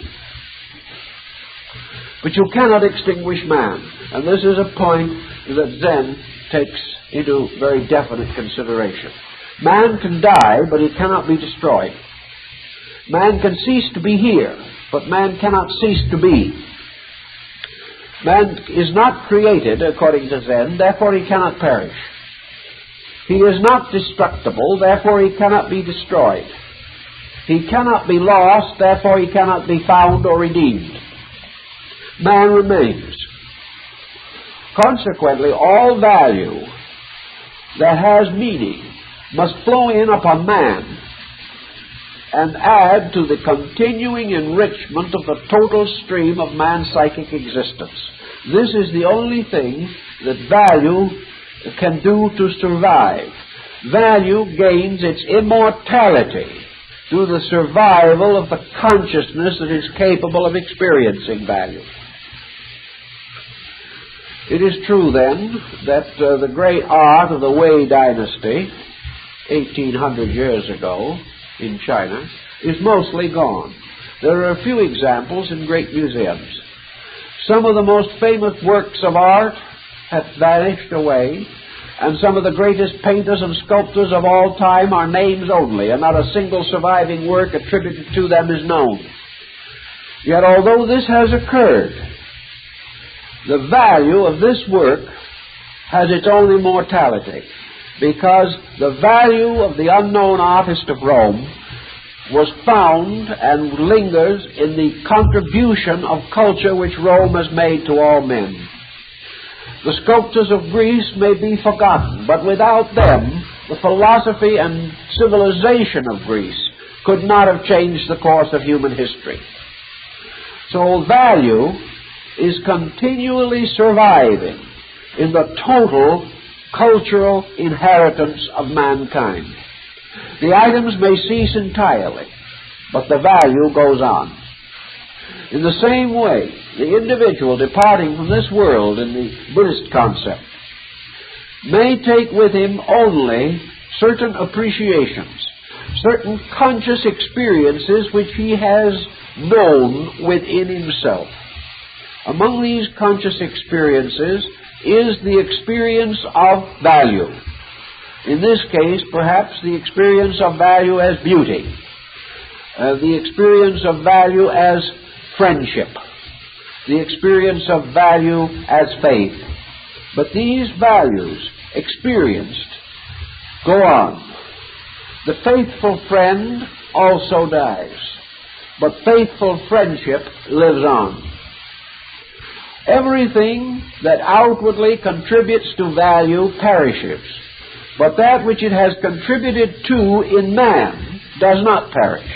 But you cannot extinguish man. And this is a point that Zen takes into very definite consideration. Man can die, but he cannot be destroyed. Man can cease to be here, but man cannot cease to be. Man is not created, according to Zen, therefore he cannot perish. He is not destructible, therefore he cannot be destroyed. He cannot be lost, therefore he cannot be found or redeemed. Man remains. Consequently, all value that has meaning must flow in upon man and add to the continuing enrichment of the total stream of man's psychic existence. This is the only thing that value can do to survive. Value gains its immortality through the survival of the consciousness that is capable of experiencing value. It is true, then, that the great art of the Wei dynasty, 1800 years ago, in China, is mostly gone. There are a few examples in great museums. Some of the most famous works of art have vanished away, and some of the greatest painters and sculptors of all time are names only, and not a single surviving work attributed to them is known. Yet although this has occurred, the value of this work has its own immortality, because the value of the unknown artist of Rome was found and lingers in the contribution of culture which Rome has made to all men. The sculptors of Greece may be forgotten, but without them, the philosophy and civilization of Greece could not have changed the course of human history. So value is continually surviving in the total cultural inheritance of mankind. The items may cease entirely, but the value goes on. In the same way, the individual departing from this world in the Buddhist concept may take with him only certain appreciations, certain conscious experiences which he has known within himself. Among these conscious experiences is the experience of value. In this case, perhaps the experience of value as beauty, the experience of value as friendship, the experience of value as faith. But these values, experienced, go on. The faithful friend also dies, but faithful friendship lives on. Everything that outwardly contributes to value perishes, but that which it has contributed to in man does not perish.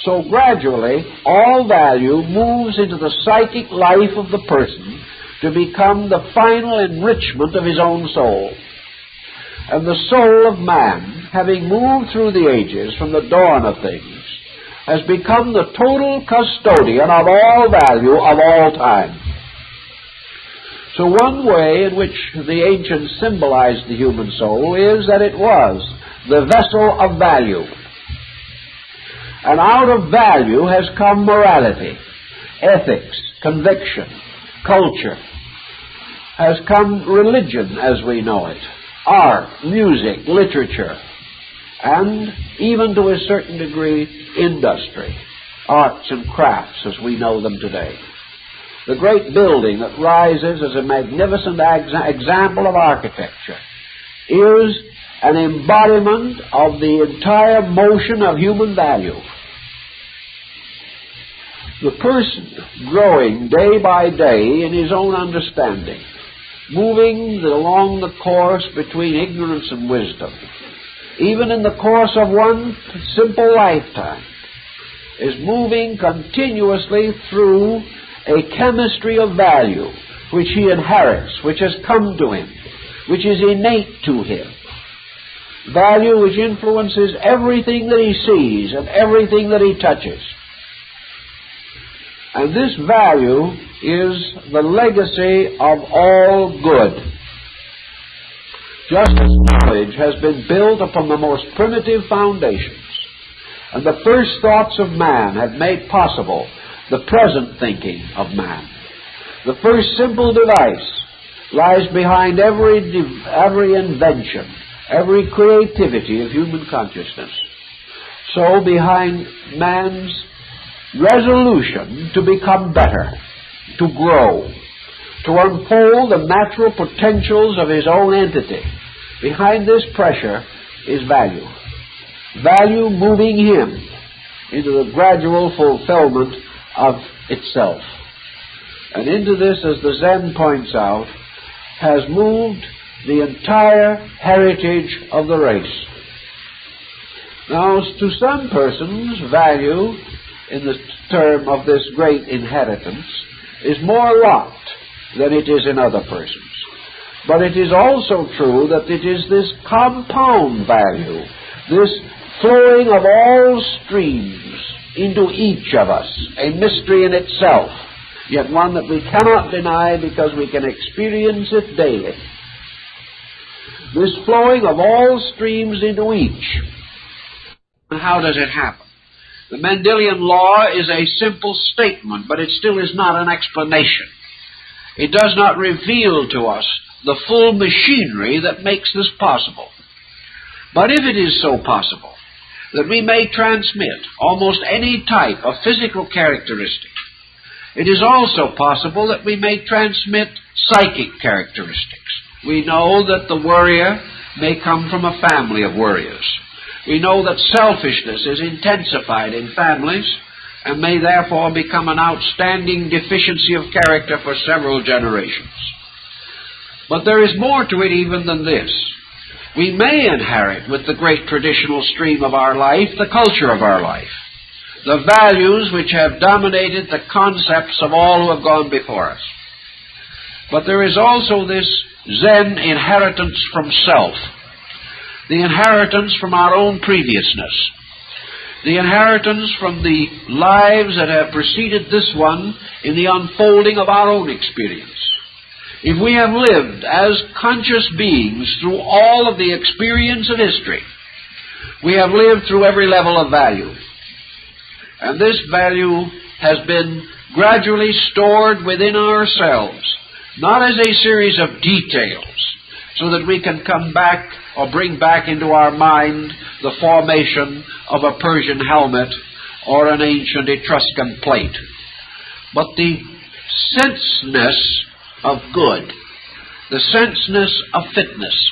So gradually, all value moves into the psychic life of the person to become the final enrichment of his own soul. And the soul of man, having moved through the ages from the dawn of things, has become the total custodian of all value of all time. So one way in which the ancients symbolized the human soul is that it was the vessel of value. And out of value has come morality, ethics, conviction, culture. Has come religion as we know it, art, music, literature, and even to a certain degree industry, arts and crafts as we know them today. The great building that rises as a magnificent example of architecture is an embodiment of the entire motion of human value. The person growing day by day in his own understanding, moving along the course between ignorance and wisdom, even in the course of one simple lifetime, is moving continuously through a chemistry of value which he inherits, which has come to him, which is innate to him. Value which influences everything that he sees and everything that he touches. And this value is the legacy of all good. Just as knowledge has been built upon the most primitive foundations, and the first thoughts of man have made possible the present thinking of man. The first simple device lies behind every invention, every creativity of human consciousness. So behind man's resolution to become better, to grow, to unfold the natural potentials of his own entity, behind this pressure is value. Value moving him into the gradual fulfillment of itself. And into this, as the Zen points out, has moved the entire heritage of the race. Now, to some persons, value, in the term of this great inheritance, is more locked than it is in other persons. But it is also true that it is this compound value, this flowing of all streams into each of us, a mystery in itself, yet one that we cannot deny because we can experience it daily. This flowing of all streams into each. And how does it happen? The Mendelian law is a simple statement, but it still is not an explanation. It does not reveal to us the full machinery that makes this possible. But if it is so possible that we may transmit almost any type of physical characteristic, it is also possible that we may transmit psychic characteristics. We know that the worrier may come from a family of worriers. We know that selfishness is intensified in families and may therefore become an outstanding deficiency of character for several generations. But there is more to it even than this. We may inherit with the great traditional stream of our life the culture of our life, the values which have dominated the concepts of all who have gone before us. But there is also this Zen inheritance from self, the inheritance from our own previousness. the inheritance from the lives that have preceded this one in the unfolding of our own experience. If we have lived as conscious beings through all of the experience of history, we have lived through every level of value. And this value has been gradually stored within ourselves, not as a series of details, so that we can come back or bring back into our mind the formation of a Persian helmet or an ancient Etruscan plate, but the senseness of good, the senseness of fitness,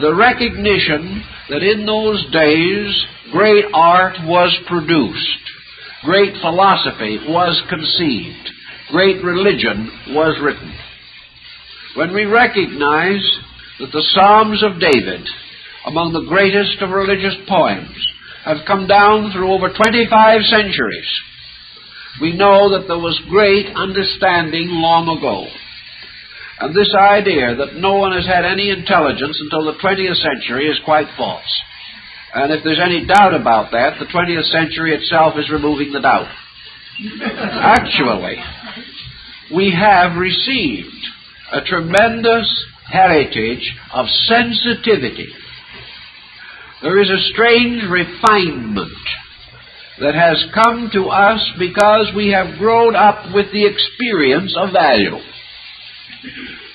the recognition that in those days great art was produced, great philosophy was conceived, great religion was written. When we recognize that the Psalms of David, among the greatest of religious poems, have come down through over 25 centuries, we know that there was great understanding long ago. And this idea that no one has had any intelligence until the 20th century is quite false. And if there's any doubt about that, the 20th century itself is removing the doubt. Actually, we have received a tremendous heritage of sensitivity. There is a strange refinement that has come to us because we have grown up with the experience of value.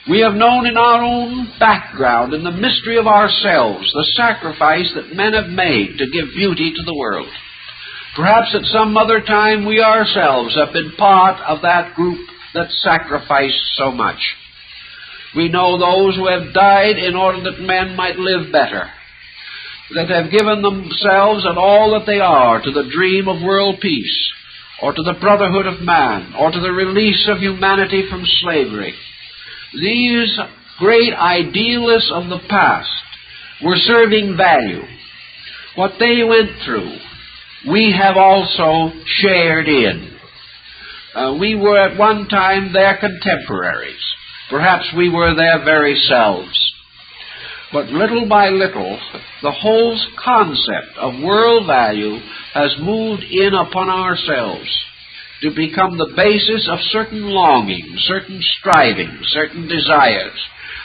We have known in our own background, in the mystery of ourselves, the sacrifice that men have made to give beauty to the world. Perhaps at some other time we ourselves have been part of that group that sacrificed so much. We know those who have died in order that men might live better, that have given themselves and all that they are to the dream of world peace, or to the brotherhood of man, or to the release of humanity from slavery. These great idealists of the past were serving value. What they went through, we have also shared in. We were at one time their contemporaries. Perhaps we were their very selves. But little by little, the whole concept of world value has moved in upon ourselves to become the basis of certain longings, certain strivings, certain desires,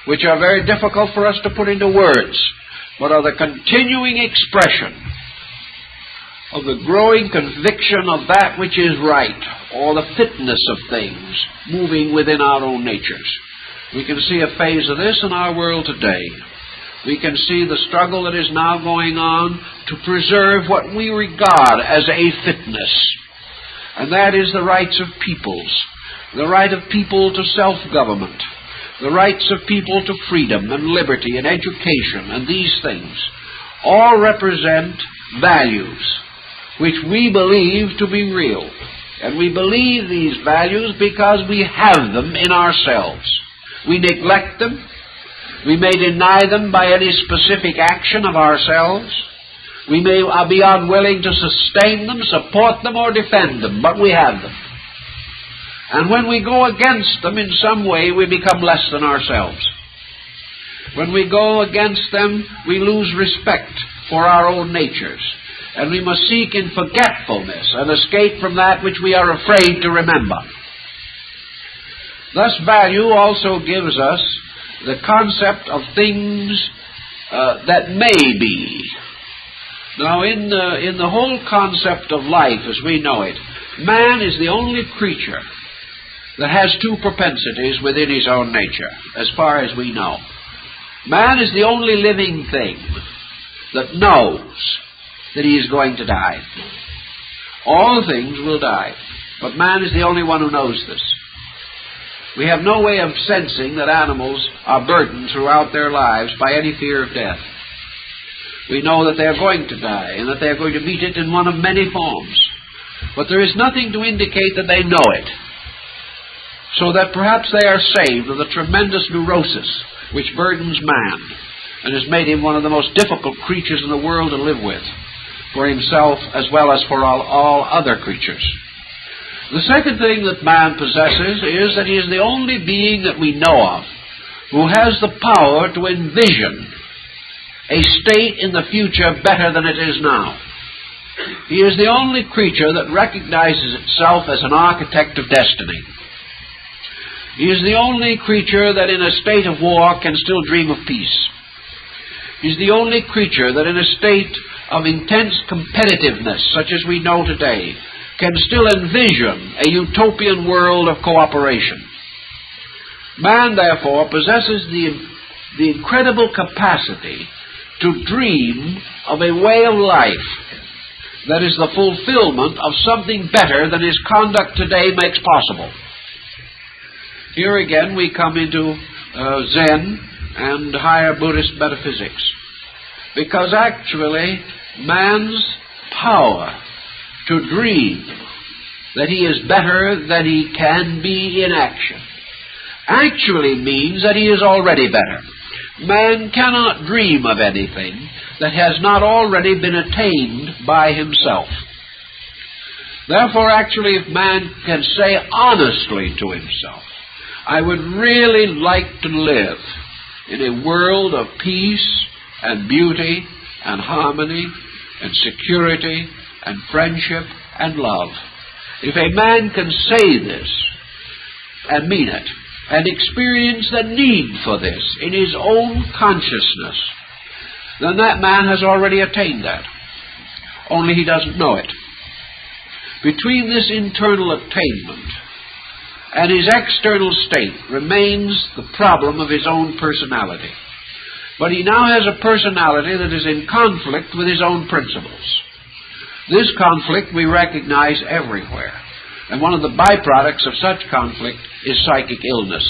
which are very difficult for us to put into words, but are the continuing expression of the growing conviction of that which is right, or the fitness of things moving within our own natures. We can see a phase of this in our world today. We can see the struggle that is now going on to preserve what we regard as a fitness. And that is the rights of peoples, the right of people to self-government, the rights of people to freedom and liberty and education and these things all represent values which we believe to be real. And we believe these values because we have them in ourselves. We neglect them. We may deny them by any specific action of ourselves. We may be unwilling to sustain them, support them, or defend them, but we have them. And when we go against them in some way, we become less than ourselves. When we go against them, we lose respect for our own natures. And we must seek in forgetfulness and escape from that which we are afraid to remember. Thus, value also gives us the concept of things that may be. Now, in the whole concept of life as we know it, man is the only creature that has two propensities within his own nature, as far as we know. Man is the only living thing that knows that he is going to die. All things will die, but man is the only one who knows this. We have no way of sensing that animals are burdened throughout their lives by any fear of death. We know that they are going to die and that they are going to meet it in one of many forms. But there is nothing to indicate that they know it. So that perhaps they are saved of the tremendous neurosis which burdens man and has made him one of the most difficult creatures in the world to live with, for himself as well as for all other creatures. The second thing that man possesses is that he is the only being that we know of who has the power to envision a state in the future better than it is now. He is the only creature that recognizes itself as an architect of destiny. He is the only creature that in a state of war can still dream of peace. He is the only creature that in a state of intense competitiveness, such as we know today, can still envision a utopian world of cooperation. Man, therefore, possesses the incredible capacity to dream of a way of life that is the fulfillment of something better than his conduct today makes possible. Here again we come into Zen and higher Buddhist metaphysics, because actually man's power to dream that he is better than he can be in action actually means that he is already better. Man cannot dream of anything that has not already been attained by himself. Therefore, actually, if man can say honestly to himself, I would really like to live in a world of peace and beauty and harmony and security and friendship and love. If a man can say this and mean it and experience the need for this in his own consciousness, then that man has already attained that. Only he doesn't know it. Between this internal attainment and his external state remains the problem of his own personality. But he now has a personality that is in conflict with his own principles. This conflict we recognize everywhere. And one of the byproducts of such conflict is psychic illness.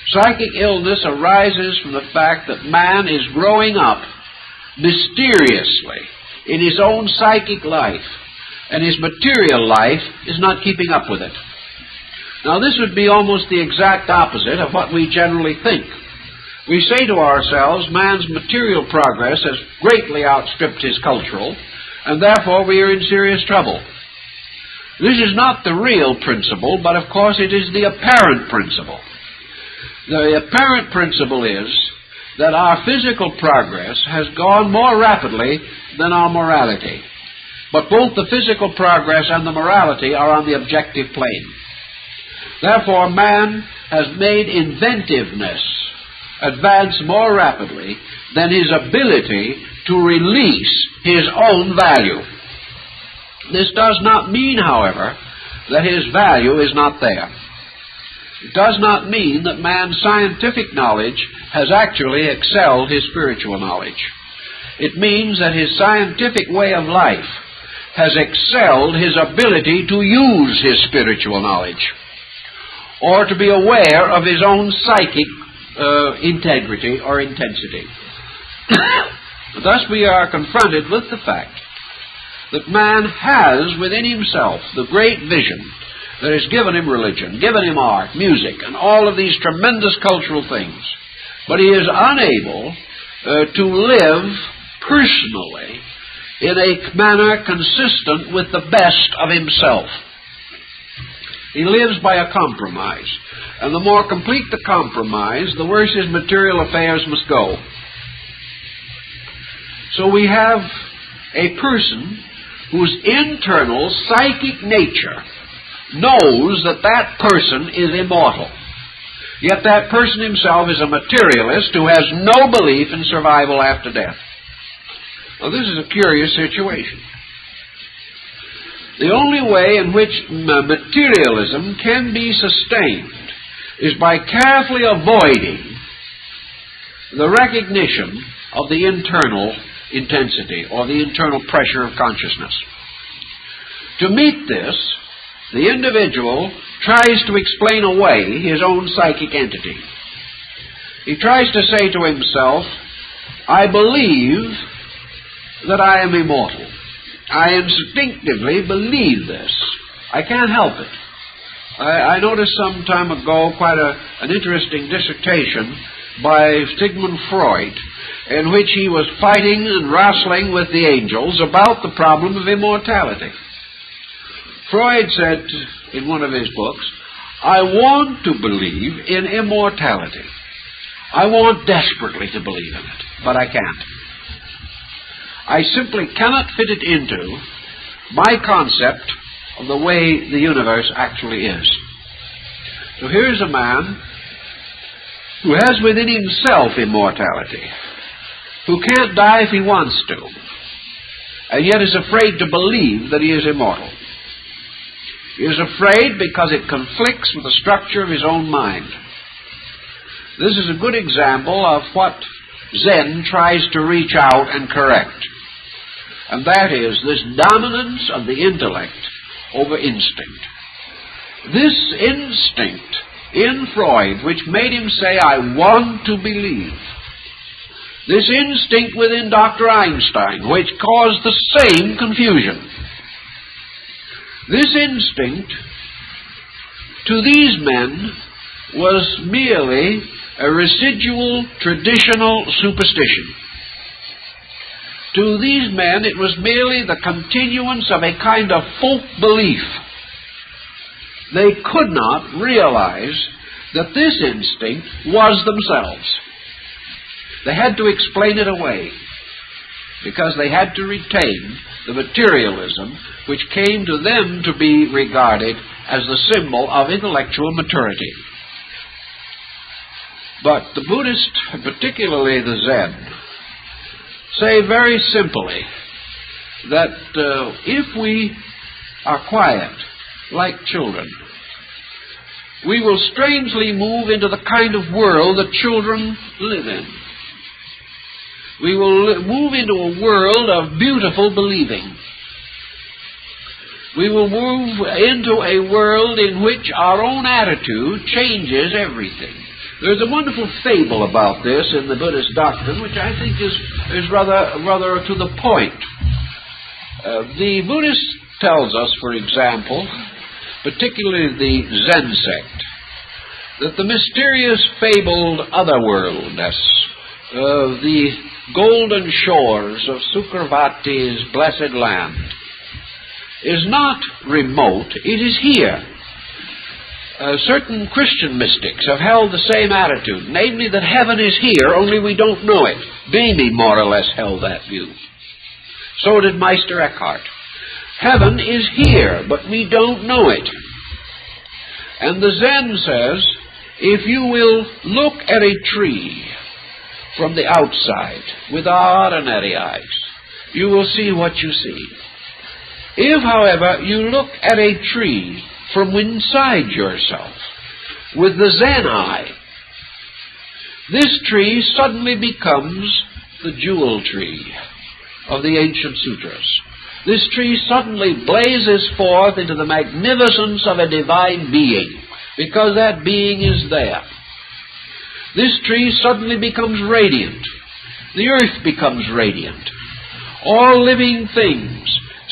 Psychic illness arises from the fact that man is growing up mysteriously in his own psychic life, and his material life is not keeping up with it. Now, this would be almost the exact opposite of what we generally think. We say to ourselves, man's material progress has greatly outstripped his cultural, and therefore we are in serious trouble. This is not the real principle, but of course it is the apparent principle. The apparent principle is that our physical progress has gone more rapidly than our morality. But both the physical progress and the morality are on the objective plane. Therefore, man has made inventiveness advance more rapidly than his ability to release his own value. This does not mean, however, that his value is not there. It does not mean that man's scientific knowledge has actually excelled his spiritual knowledge. It means that his scientific way of life has excelled his ability to use his spiritual knowledge, or to be aware of his own psychic integrity or intensity. Thus we are confronted with the fact that man has within himself the great vision that has given him religion, given him art, music, and all of these tremendous cultural things. But he is unable to live personally in a manner consistent with the best of himself. He lives by a compromise. And the more complete the compromise, the worse his material affairs must go. So we have a person whose internal psychic nature knows that that person is immortal. Yet that person himself is a materialist who has no belief in survival after death. Now, this is a curious situation. The only way in which materialism can be sustained is by carefully avoiding the recognition of the internal intensity or the internal pressure of consciousness. To meet this, the individual tries to explain away his own psychic entity. He tries to say to himself, I believe that I am immortal. I instinctively believe this. I can't help it. I noticed some time ago quite an interesting dissertation by Sigmund Freud, in which he was fighting and wrestling with the angels about the problem of immortality. Freud said in one of his books, I want to believe in immortality. I want desperately to believe in it, but I can't. I simply cannot fit it into my concept of the way the universe actually is. So here's a man who has within himself immortality, who can't die if he wants to, and yet is afraid to believe that he is immortal. He is afraid because it conflicts with the structure of his own mind. This is a good example of what Zen tries to reach out and correct, and that is this dominance of the intellect over instinct. This instinct in Freud, which made him say, I want to believe. This instinct within Dr. Einstein, which caused the same confusion. This instinct, to these men, was merely a residual traditional superstition. To these men, it was merely the continuance of a kind of folk belief. They could not realize that this instinct was themselves. They had to explain it away, because they had to retain the materialism which came to them to be regarded as the symbol of intellectual maturity. But the Buddhists, particularly the Zen, say very simply that if we are quiet, like children, we will strangely move into the kind of world that children live in. We will move into a world of beautiful believing. We will move into a world in which our own attitude changes everything. There's a wonderful fable about this in the Buddhist doctrine, which I think is rather to the point. The Buddhist tells us, for example, particularly the Zen sect, that the mysterious fabled otherworldness, the golden shores of Sukravati's blessed land, is not remote, it is here. Certain Christian mystics have held the same attitude, namely that heaven is here, only we don't know it. Bhimi more or less held that view. So did Meister Eckhart. Heaven is here, but we don't know it. And the Zen says, if you will look at a tree from the outside with ordinary eyes, you will see what you see. If, however, you look at a tree from inside yourself with the Zen eye, this tree suddenly becomes the jewel tree of the ancient sutras. This tree suddenly blazes forth into the magnificence of a divine being, because that being is there. This tree suddenly becomes radiant. The earth becomes radiant. All living things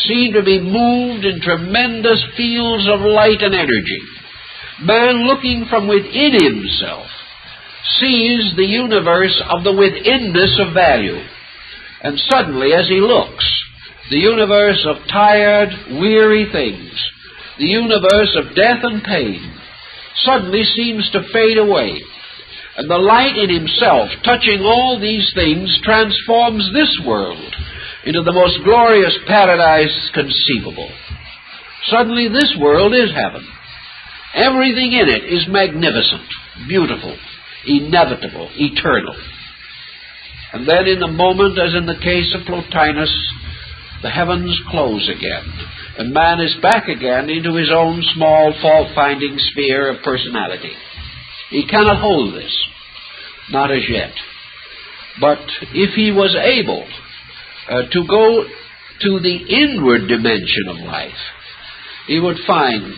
seem to be moved in tremendous fields of light and energy. Man, looking from within himself, sees the universe of the withinness of value. And suddenly, as he looks, the universe of tired, weary things, the universe of death and pain, suddenly seems to fade away. And the light in himself, touching all these things, transforms this world into the most glorious paradise conceivable. Suddenly this world is heaven. Everything in it is magnificent, beautiful, inevitable, eternal. And then in the moment, as in the case of Plotinus, the heavens close again, and man is back again into his own small fault-finding sphere of personality. He cannot hold this, not as yet. But if he was able to go to the inward dimension of life, he would find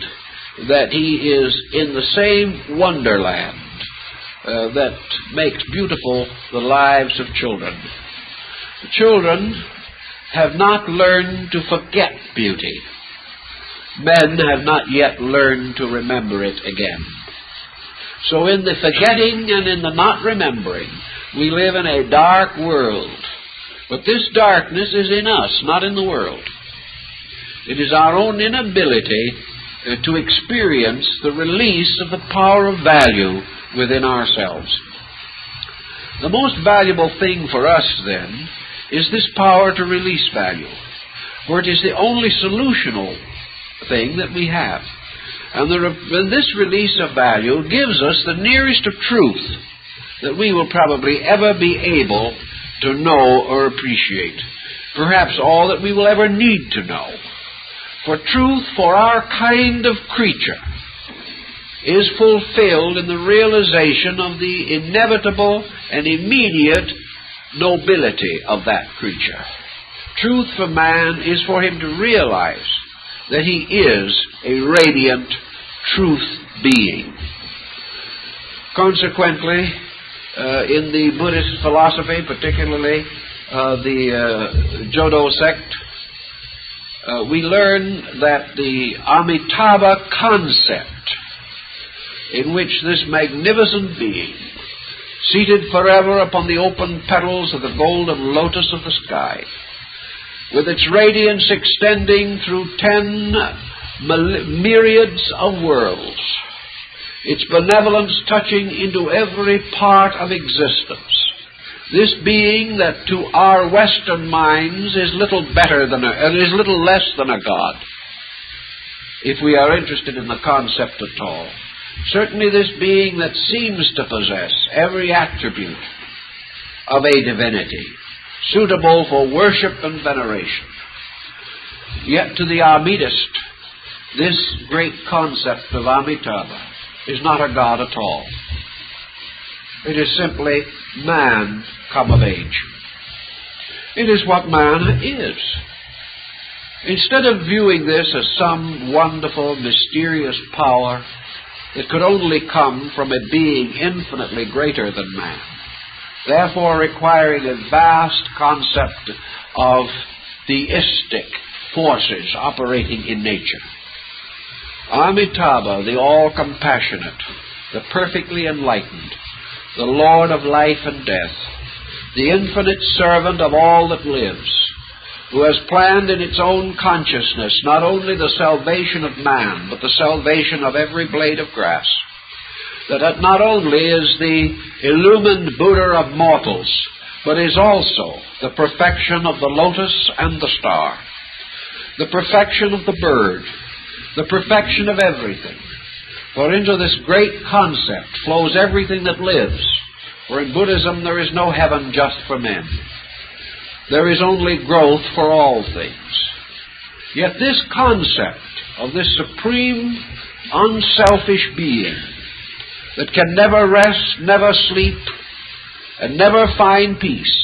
that he is in the same wonderland that makes beautiful the lives of children. The children have not learned to forget beauty. Men have not yet learned to remember it again. So in the forgetting and in the not remembering, we live in a dark world. But this darkness is in us, not in the world. It is our own inability to experience the release of the power of value within ourselves. The most valuable thing for us, then, is this power to release value. for it is the only solutional thing that we have. And this release of value gives us the nearest of truth that we will probably ever be able to know or appreciate. Perhaps all that we will ever need to know. For truth for our kind of creature is fulfilled in the realization of the inevitable and immediate nobility of that creature. Truth for man is for him to realize that he is a radiant truth being. Consequently, in the Buddhist philosophy, particularly the Jodo sect, we learn that the Amitabha concept, in which this magnificent being, seated forever upon the open petals of the golden lotus of the sky, with its radiance extending through 10 myriads of worlds, its benevolence touching into every part of existence, this being that to our Western minds is little less than a god, if we are interested in the concept at all. Certainly this being that seems to possess every attribute of a divinity, suitable for worship and veneration. Yet to the Amidist, this great concept of Amitabha is not a god at all. It is simply man come of age. It is what man is. Instead of viewing this as some wonderful, mysterious power that could only come from a being infinitely greater than man, therefore requiring a vast concept of theistic forces operating in nature, Amitabha, the all-compassionate, the perfectly enlightened, the Lord of life and death, the infinite servant of all that lives, who has planned in its own consciousness not only the salvation of man, but the salvation of every blade of grass, that not only is the illumined Buddha of mortals, but is also the perfection of the lotus and the star, the perfection of the bird, the perfection of everything. For into this great concept flows everything that lives. For in Buddhism there is no heaven just for men. There is only growth for all things. Yet this concept of this supreme, unselfish being that can never rest, never sleep, and never find peace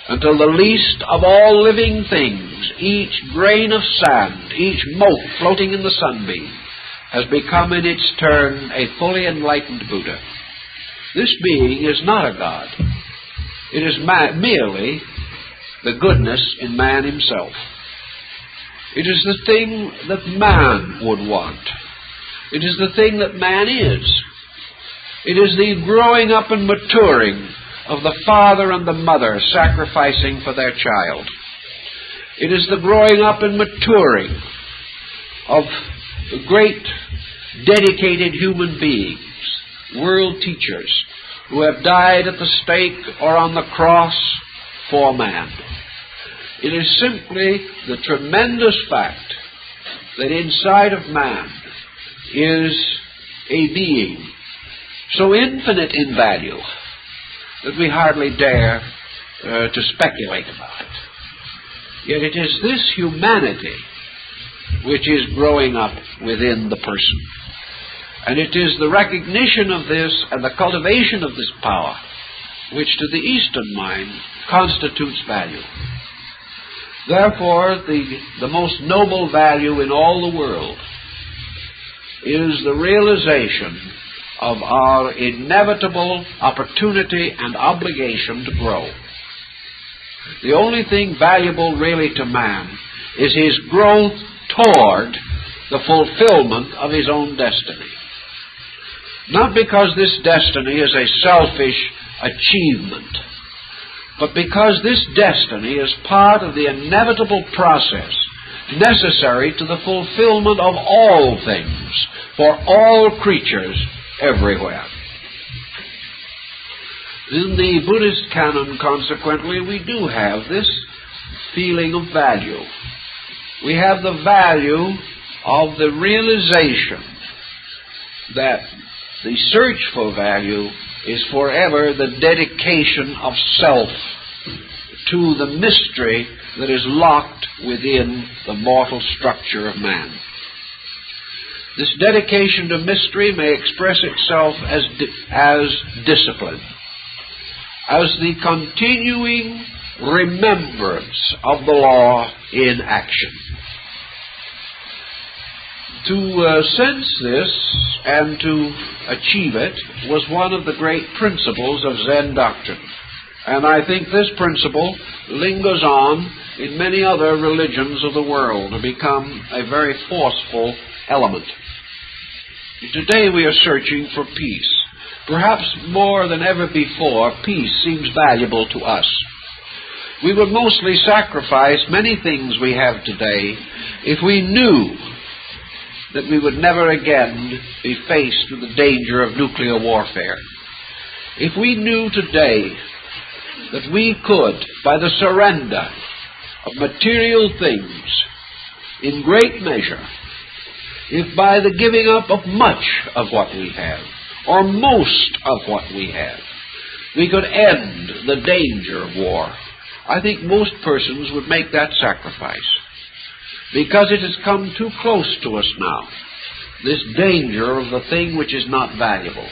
until the least of all living things, each grain of sand, each mote floating in the sunbeam, has become in its turn a fully enlightened Buddha. This being is not a god. It is merely the goodness in man himself. It is the thing that man would want. It is the thing that man is. It is the growing up and maturing of the father and the mother sacrificing for their child. It is the growing up and maturing of great dedicated human beings, world teachers, who have died at the stake or on the cross for man. It is simply the tremendous fact that inside of man is a being so infinite in value that we hardly dare to speculate about it. Yet it is this humanity which is growing up within the person. And it is the recognition of this and the cultivation of this power which to the Eastern mind constitutes value. Therefore, the most noble value in all the world is the realization of our inevitable opportunity and obligation to grow. The only thing valuable really to man is his growth toward the fulfillment of his own destiny. Not because this destiny is a selfish achievement, but because this destiny is part of the inevitable process necessary to the fulfillment of all things for all creatures everywhere. In the Buddhist canon, consequently, we do have this feeling of value. we have the value of the realization that the search for value is forever the dedication of self to the mystery that is locked within the mortal structure of man. This dedication to mystery may express itself as discipline, as the continuing remembrance of the law in action. To sense this and to achieve it was one of the great principles of Zen doctrine. And I think this principle lingers on in many other religions of the world to become a very forceful element. Today we are searching for peace. Perhaps more than ever before, peace seems valuable to us. We would mostly sacrifice many things we have today if we knew that we would never again be faced with the danger of nuclear warfare. If we knew today that we could, by the surrender of material things in great measure, if by the giving up of much of what we have, or most of what we have, we could end the danger of war, I think most persons would make that sacrifice. Because it has come too close to us now, this danger of the thing which is not valuable.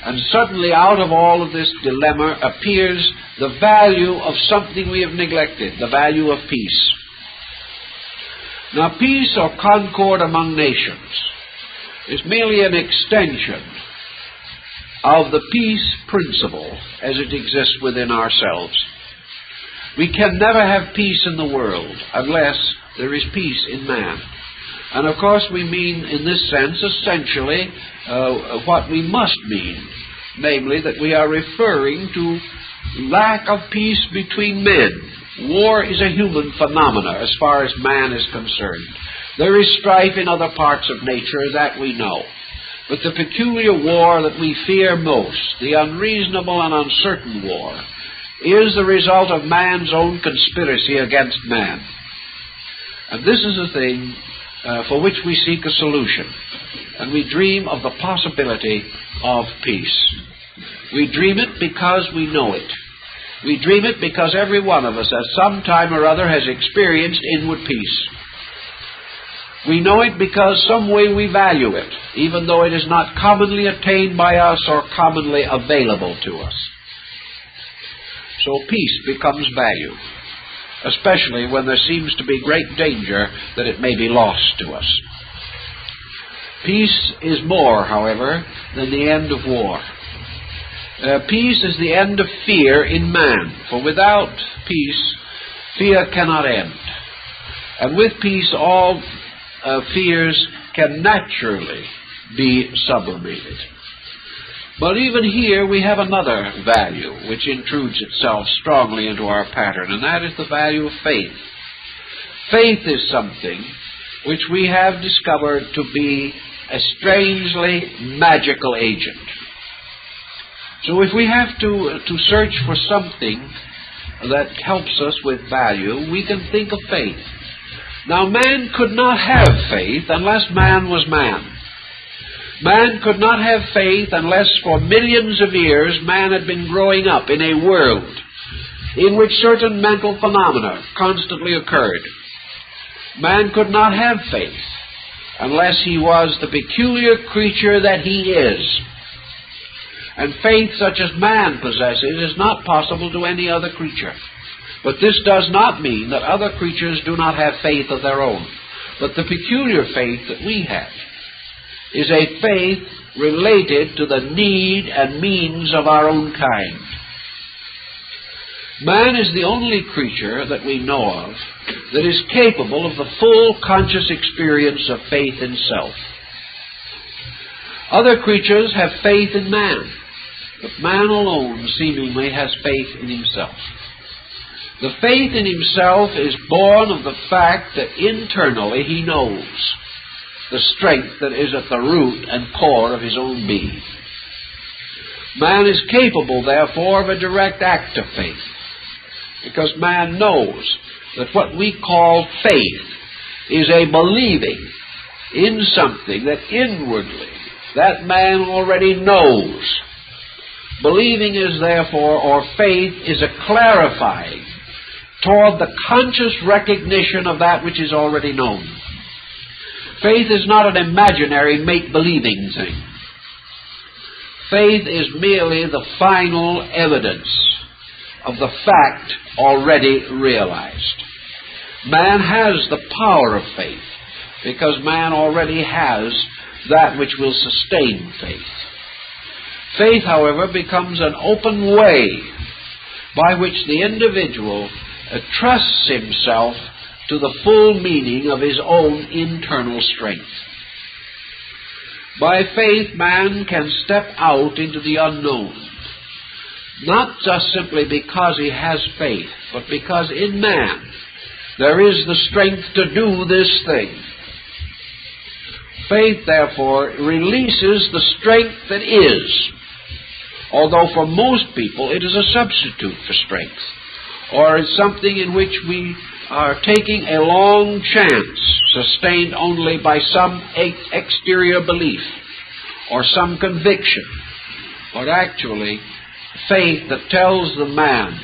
And suddenly out of all of this dilemma appears the value of something we have neglected, the value of peace. Now, peace or concord among nations is merely an extension of the peace principle as it exists within ourselves. We can never have peace in the world unless there is peace in man. And of course we mean in this sense essentially what we must mean, namely that we are referring to lack of peace between men. War is a human phenomenon as far as man is concerned. There is strife in other parts of nature, that we know. But the peculiar war that we fear most, the unreasonable and uncertain war, is the result of man's own conspiracy against man. And this is a thing for which we seek a solution. And we dream of the possibility of peace. We dream it because we know it. We dream it because every one of us at some time or other has experienced inward peace. We know it because some way we value it, even though it is not commonly attained by us or commonly available to us. So peace becomes value, especially when there seems to be great danger that it may be lost to us. Peace is more, however, than the end of war. Peace is the end of fear in man, for without peace, fear cannot end. And with peace, all fears can naturally be sublimated. But even here we have another value which intrudes itself strongly into our pattern, and that is the value of faith. Faith is something which we have discovered to be a strangely magical agent. So if we have to search for something that helps us with value, we can think of faith. Now, man could not have faith unless man was man. Man could not have faith unless for millions of years man had been growing up in a world in which certain mental phenomena constantly occurred. Man could not have faith unless he was the peculiar creature that he is. And faith such as man possesses is not possible to any other creature. But this does not mean that other creatures do not have faith of their own. But the peculiar faith that we have is a faith related to the need and means of our own kind. Man is the only creature that we know of that is capable of the full conscious experience of faith in self. Other creatures have faith in man, but man alone seemingly has faith in himself. The faith in himself is born of the fact that internally he knows the strength that is at the root and core of his own being. Man is capable, therefore, of a direct act of faith, because man knows that what we call faith is a believing in something that inwardly that man already knows. Believing is therefore, or faith, is a clarifying toward the conscious recognition of that which is already known. Faith is not an imaginary make-believing thing. Faith is merely the final evidence of the fact already realized. Man has the power of faith because man already has that which will sustain faith. Faith, however, becomes an open way by which the individual trusts himself to the full meaning of his own internal strength. By faith, man can step out into the unknown, not just simply because he has faith, but because in man there is the strength to do this thing. Faith, therefore, releases the strength that is, although for most people it is a substitute for strength, or it's something in which we are taking a long chance, sustained only by some exterior belief or some conviction. But actually, faith that tells the man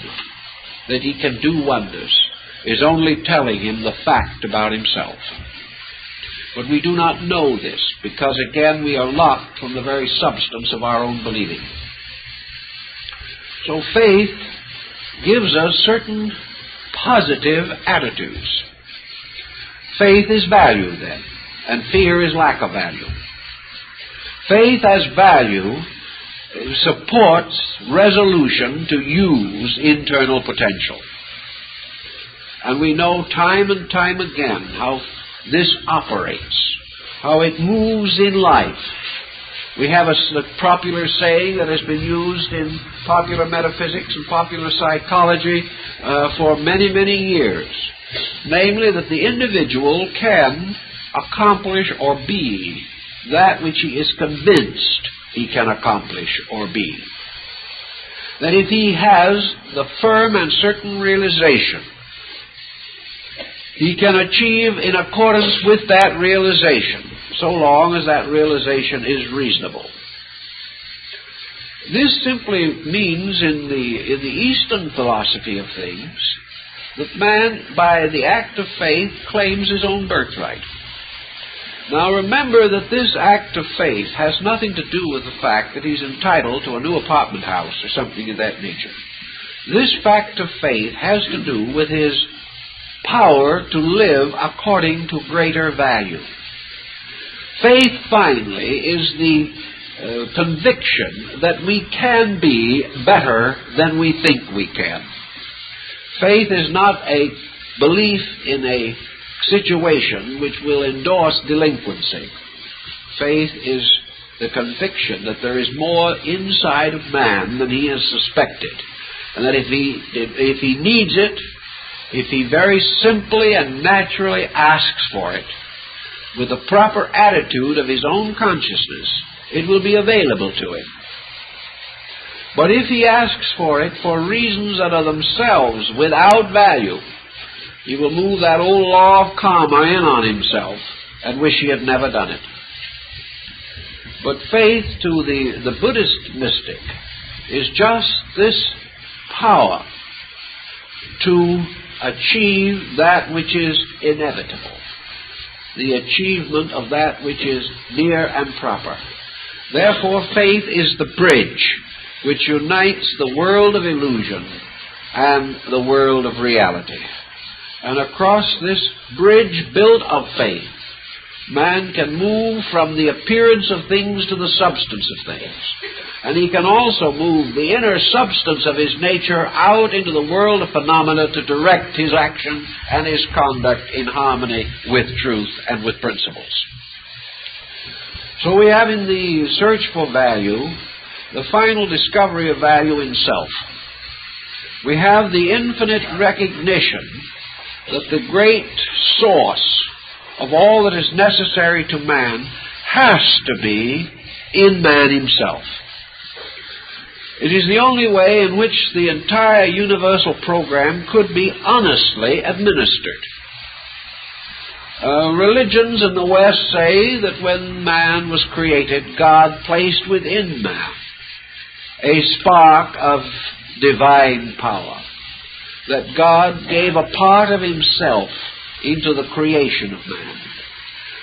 that he can do wonders is only telling him the fact about himself. But we do not know this because, again, we are locked from the very substance of our own believing. So faith gives us certain positive attitudes. Faith is value, then, and fear is lack of value. Faith as value supports resolution to use internal potential. And we know time and time again how this operates, how it moves in life. We have a popular saying that has been used in popular metaphysics and popular psychology for many, many years. Namely, that the individual can accomplish or be that which he is convinced he can accomplish or be. That if he has the firm and certain realization, he can achieve in accordance with that realization, so long as that realization is reasonable. This simply means in the Eastern philosophy of things that man, by the act of faith, claims his own birthright. Now remember that this act of faith has nothing to do with the fact that he's entitled to a new apartment house or something of that nature. This fact of faith has to do with his power to live according to greater value. Faith, finally, is the conviction that we can be better than we think we can. Faith is not a belief in a situation which will endorse delinquency. Faith is the conviction that there is more inside of man than he has suspected, and that if he needs it, if he very simply and naturally asks for it, with the proper attitude of his own consciousness, it will be available to him. But if he asks for it for reasons that are themselves without value, he will move that old law of karma in on himself and wish he had never done it. But faith to the Buddhist mystic is just this power to achieve that which is inevitable, the achievement of that which is near and proper. Therefore, faith is the bridge which unites the world of illusion and the world of reality. And across this bridge built of faith, man can move from the appearance of things to the substance of things. And he can also move the inner substance of his nature out into the world of phenomena to direct his action and his conduct in harmony with truth and with principles. So we have in the search for value the final discovery of value in self. We have the infinite recognition that the great source of all that is necessary to man has to be in man himself. It is the only way in which the entire universal program could be honestly administered. Religions in the West say that when man was created, God placed within man a spark of divine power, that God gave a part of himself into the creation of man.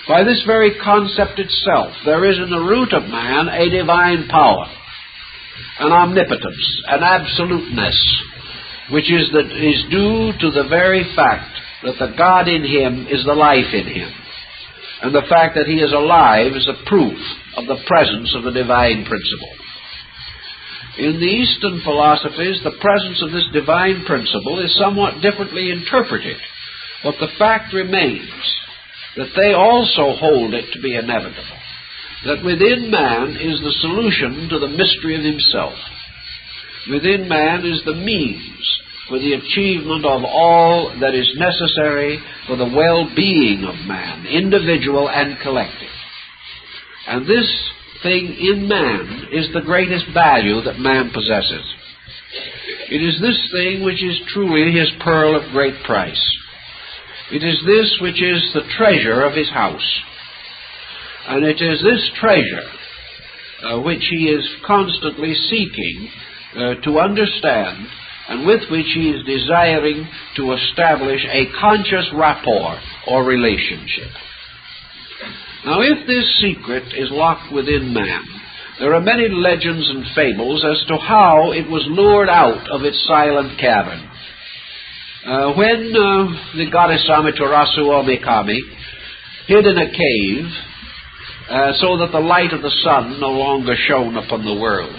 By this very concept itself, there is in the root of man a divine power, an omnipotence, an absoluteness, which is due to the very fact that the God in him is the life in him. And the fact that he is alive is a proof of the presence of the divine principle. In the Eastern philosophies, the presence of this divine principle is somewhat differently interpreted, but the fact remains that they also hold it to be inevitable, that within man is the solution to the mystery of himself. Within man is the means for the achievement of all that is necessary for the well-being of man, individual and collective. And this thing in man is the greatest value that man possesses. It is this thing which is truly his pearl of great price. It is this which is the treasure of his house. And it is this treasure which he is constantly seeking to understand, and with which he is desiring to establish a conscious rapport or relationship. Now, if this secret is locked within man, there are many legends and fables as to how it was lured out of its silent cavern. When the goddess Amaterasu or Mikami hid in a cave so that the light of the sun no longer shone upon the world,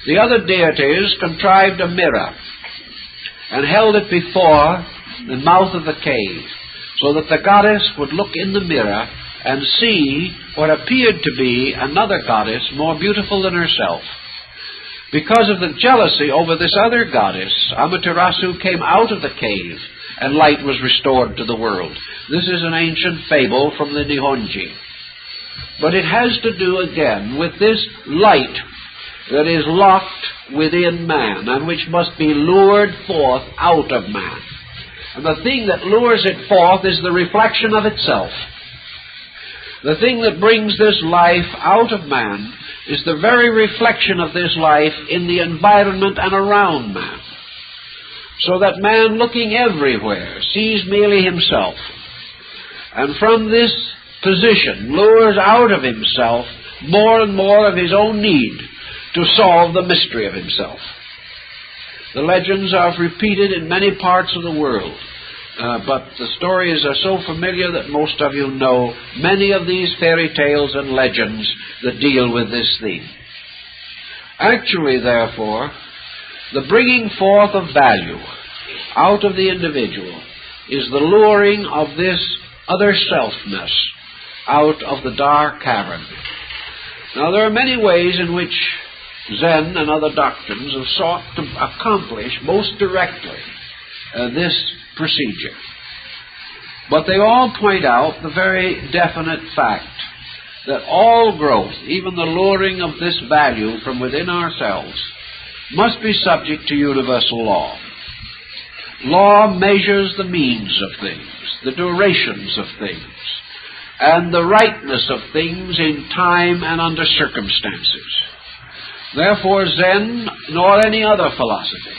the other deities contrived a mirror and held it before the mouth of the cave, so that the goddess would look in the mirror and see what appeared to be another goddess more beautiful than herself. Because of the jealousy over this other goddess, Amaterasu came out of the cave, and light was restored to the world. This is an ancient fable from the Nihonji. But it has to do again with this light that is locked within man, and which must be lured forth out of man. And the thing that lures it forth is the reflection of itself. The thing that brings this life out of man is the very reflection of this life in the environment and around man. So that man, looking everywhere, sees merely himself, and from this position lures out of himself more and more of his own need to solve the mystery of himself. The legends are repeated in many parts of the world, but the stories are so familiar that most of you know many of these fairy tales and legends that deal with this theme. Actually, therefore, the bringing forth of value out of the individual is the luring of this other selfness out of the dark cavern. Now, there are many ways in which Zen and other doctrines have sought to accomplish most directly this procedure. But they all point out the very definite fact that all growth, even the luring of this value from within ourselves, must be subject to universal law. Law measures the means of things, the durations of things, and the rightness of things in time and under circumstances. Therefore, Zen, nor any other philosophy,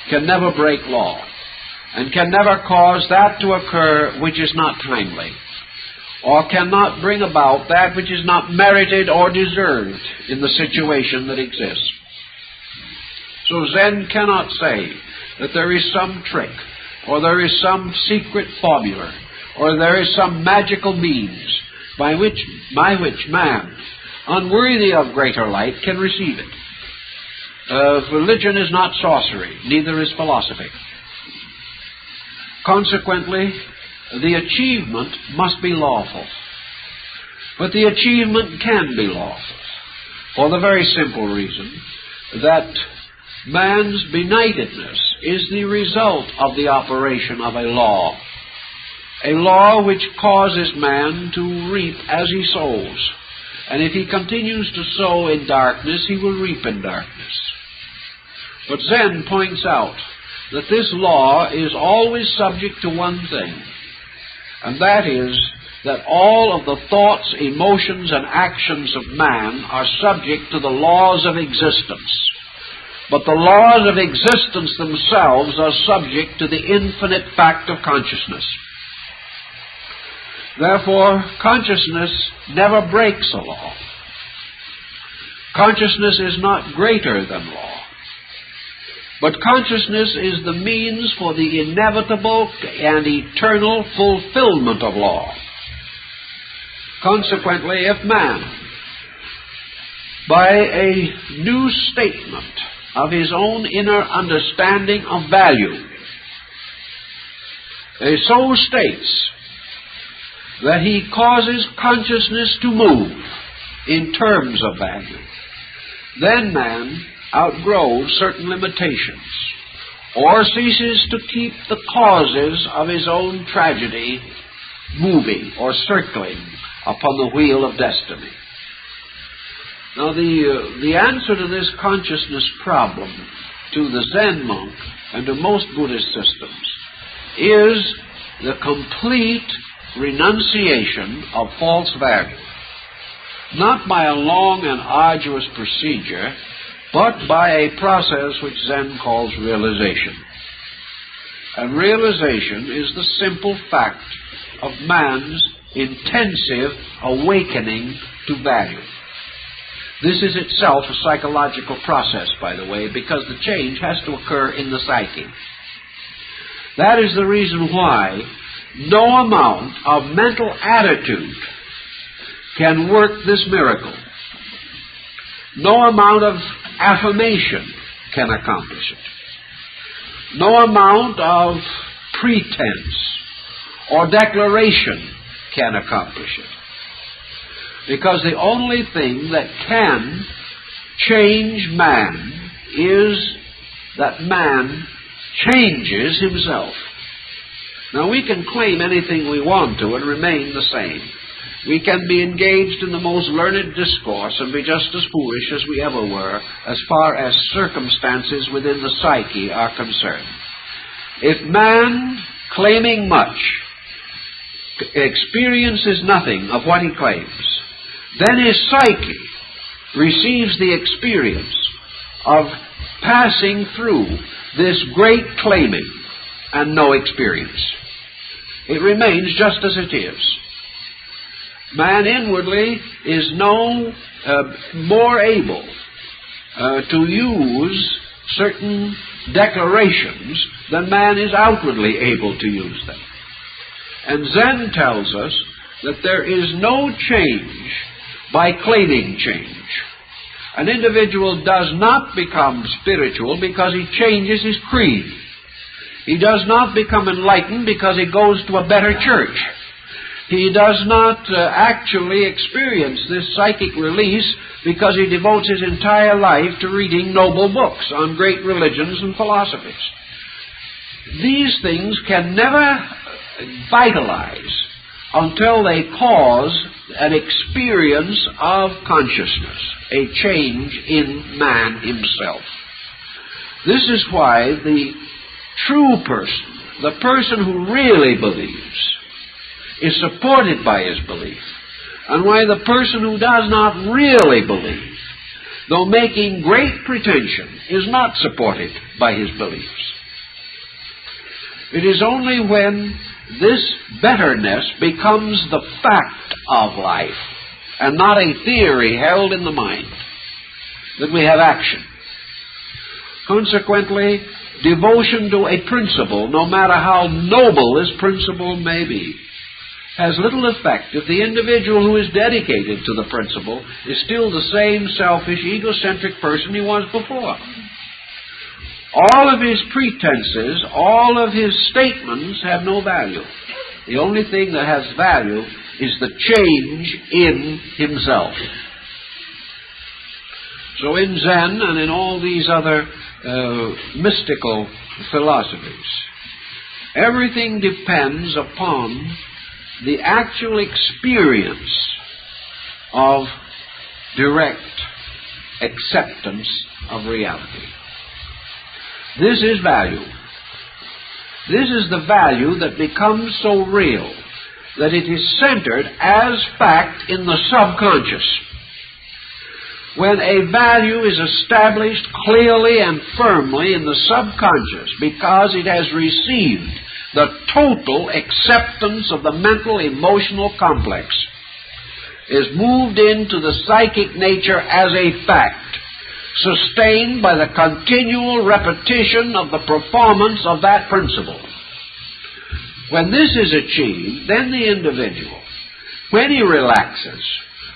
can never break law, and can never cause that to occur which is not timely, or cannot bring about that which is not merited or deserved in the situation that exists. So Zen cannot say that there is some trick, or there is some secret formula, or there is some magical means by which man, unworthy of greater light, can receive it. Religion is not sorcery, neither is philosophy. Consequently, the achievement must be lawful. But the achievement can be lawful for the very simple reason that man's benightedness is the result of the operation of a law which causes man to reap as he sows. And if he continues to sow in darkness, he will reap in darkness. But Zen points out that this law is always subject to one thing, and that is that all of the thoughts, emotions, and actions of man are subject to the laws of existence. But the laws of existence themselves are subject to the infinite fact of consciousness. Therefore, consciousness never breaks a law. Consciousness is not greater than law. But consciousness is the means for the inevitable and eternal fulfillment of law. Consequently, if man, by a new statement of his own inner understanding of value, so states that he causes consciousness to move in terms of value, then man outgrows certain limitations, or ceases to keep the causes of his own tragedy moving or circling upon the wheel of destiny. Now, the answer to this consciousness problem, to the Zen monk and to most Buddhist systems, is the complete renunciation of false value. Not by a long and arduous procedure, but by a process which Zen calls realization. And realization is the simple fact of man's intensive awakening to value. This is itself a psychological process, by the way, because the change has to occur in the psyche. That is the reason why no amount of mental attitude can work this miracle. No amount of affirmation can accomplish it. No amount of pretense or declaration can accomplish it. Because the only thing that can change man is that man changes himself. Now, we can claim anything we want to and remain the same. We can be engaged in the most learned discourse and be just as foolish as we ever were as far as circumstances within the psyche are concerned. If man, claiming much, experiences nothing of what he claims, then his psyche receives the experience of passing through this great claiming and no experience. It remains just as it is. Man inwardly is no more able to use certain declarations than man is outwardly able to use them. And Zen tells us that there is no change by claiming change. An individual does not become spiritual because he changes his creed. He does not become enlightened because he goes to a better church. He does not actually experience this psychic release because he devotes his entire life to reading noble books on great religions and philosophies. These things can never vitalize until they cause an experience of consciousness, a change in man himself. This is why the true person, the person who really believes, is supported by his belief, and why the person who does not really believe, though making great pretension, is not supported by his beliefs. It is only when this betterness becomes the fact of life, and not a theory held in the mind, that we have action. Consequently, devotion to a principle, no matter how noble this principle may be, has little effect if the individual who is dedicated to the principle is still the same selfish, egocentric person he was before. All of his pretenses, all of his statements have no value. The only thing that has value is the change in himself. So in Zen and in all these other mystical philosophies, everything depends upon the actual experience of direct acceptance of reality. This is value. This is the value that becomes so real that it is centered as fact in the subconscious. When a value is established clearly and firmly in the subconscious because it has received the total acceptance of the mental emotional complex, is moved into the psychic nature as a fact, sustained by the continual repetition of the performance of that principle. When this is achieved, then the individual, when he relaxes,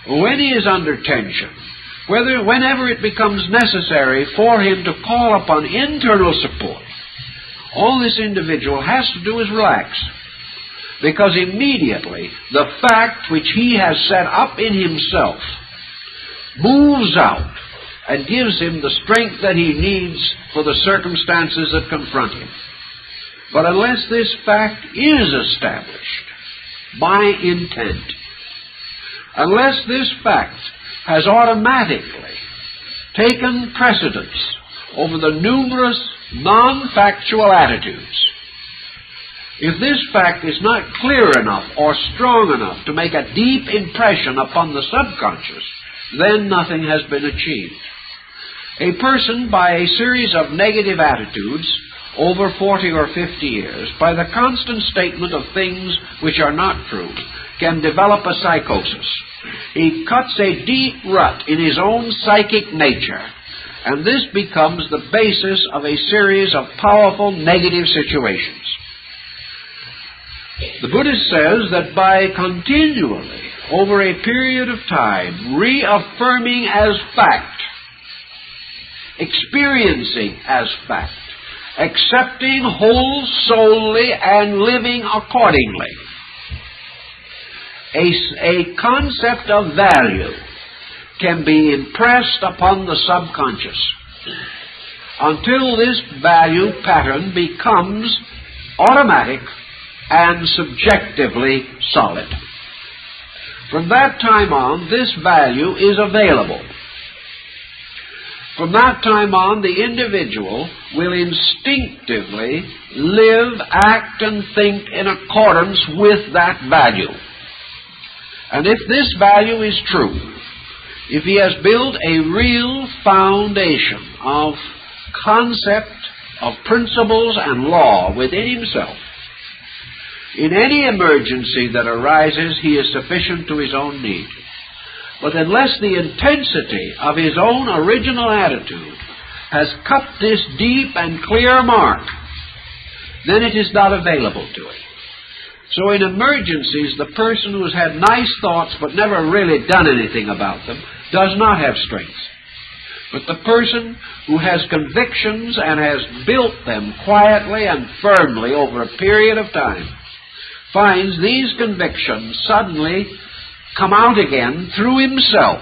when he is under tension, whenever it becomes necessary for him to call upon internal support, all this individual has to do is relax. Because immediately the fact which he has set up in himself moves out and gives him the strength that he needs for the circumstances that confront him. But unless this fact is established by intent, unless this fact has automatically taken precedence over the numerous non-factual attitudes, if this fact is not clear enough or strong enough to make a deep impression upon the subconscious, then nothing has been achieved. A person, by a series of negative attitudes over 40 or 50 years, by the constant statement of things which are not true, can develop a psychosis. He cuts a deep rut in his own psychic nature, and this becomes the basis of a series of powerful negative situations. The Buddhist says that by continually, over a period of time, reaffirming as fact, experiencing as fact, accepting whole-soully and living accordingly, a concept of value can be impressed upon the subconscious until this value pattern becomes automatic and subjectively solid. From that time on, this value is available. From that time on, the individual will instinctively live, act, and think in accordance with that value. And if this value is true, if he has built a real foundation of concept, of principles and law within himself, in any emergency that arises, he is sufficient to his own need. But unless the intensity of his own original attitude has cut this deep and clear mark, then it is not available to him. So in emergencies, the person who has had nice thoughts but never really done anything about them does not have strength. But the person who has convictions and has built them quietly and firmly over a period of time finds these convictions suddenly come out again through himself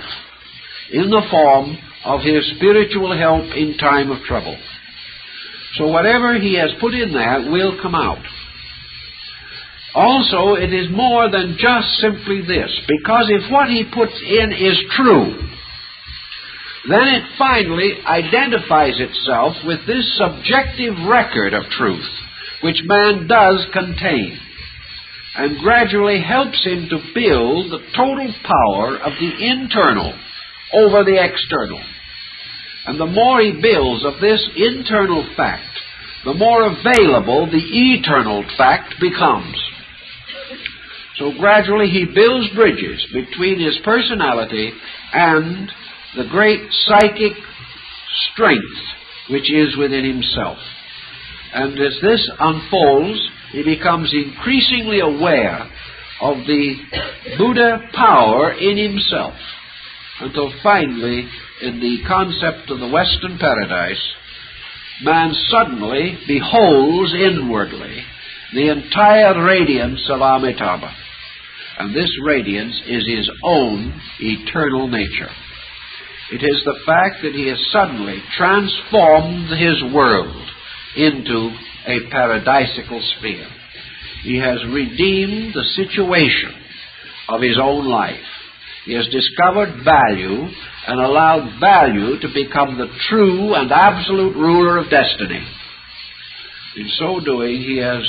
in the form of his spiritual help in time of trouble. So whatever he has put in there will come out. Also, it is more than just simply this, because if what he puts in is true, then it finally identifies itself with this subjective record of truth, which man does contain, and gradually helps him to build the total power of the internal over the external. And the more he builds of this internal fact, the more available the eternal fact becomes. So gradually he builds bridges between his personality and the great psychic strength which is within himself. And as this unfolds, he becomes increasingly aware of the Buddha power in himself, until finally, in the concept of the Western paradise, man suddenly beholds inwardly the entire radiance of Amitabha. And this radiance is his own eternal nature. It is the fact that he has suddenly transformed his world into a paradisical sphere. He has redeemed the situation of his own life. He has discovered value and allowed value to become the true and absolute ruler of destiny. In so doing, he has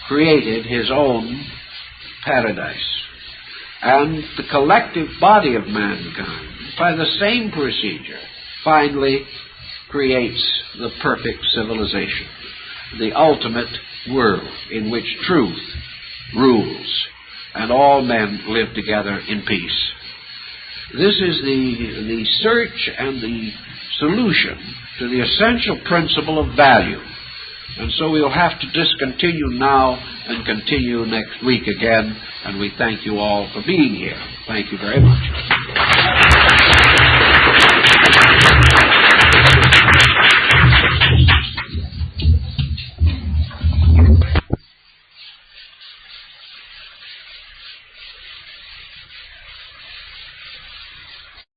created his own paradise. And the collective body of mankind, by the same procedure, finally creates the perfect civilization, the ultimate world in which truth rules and all men live together in peace. This is the search and the solution to the essential principle of value. And so we'll have to discontinue now and continue next week again, and we thank you all for being here. Thank you very much.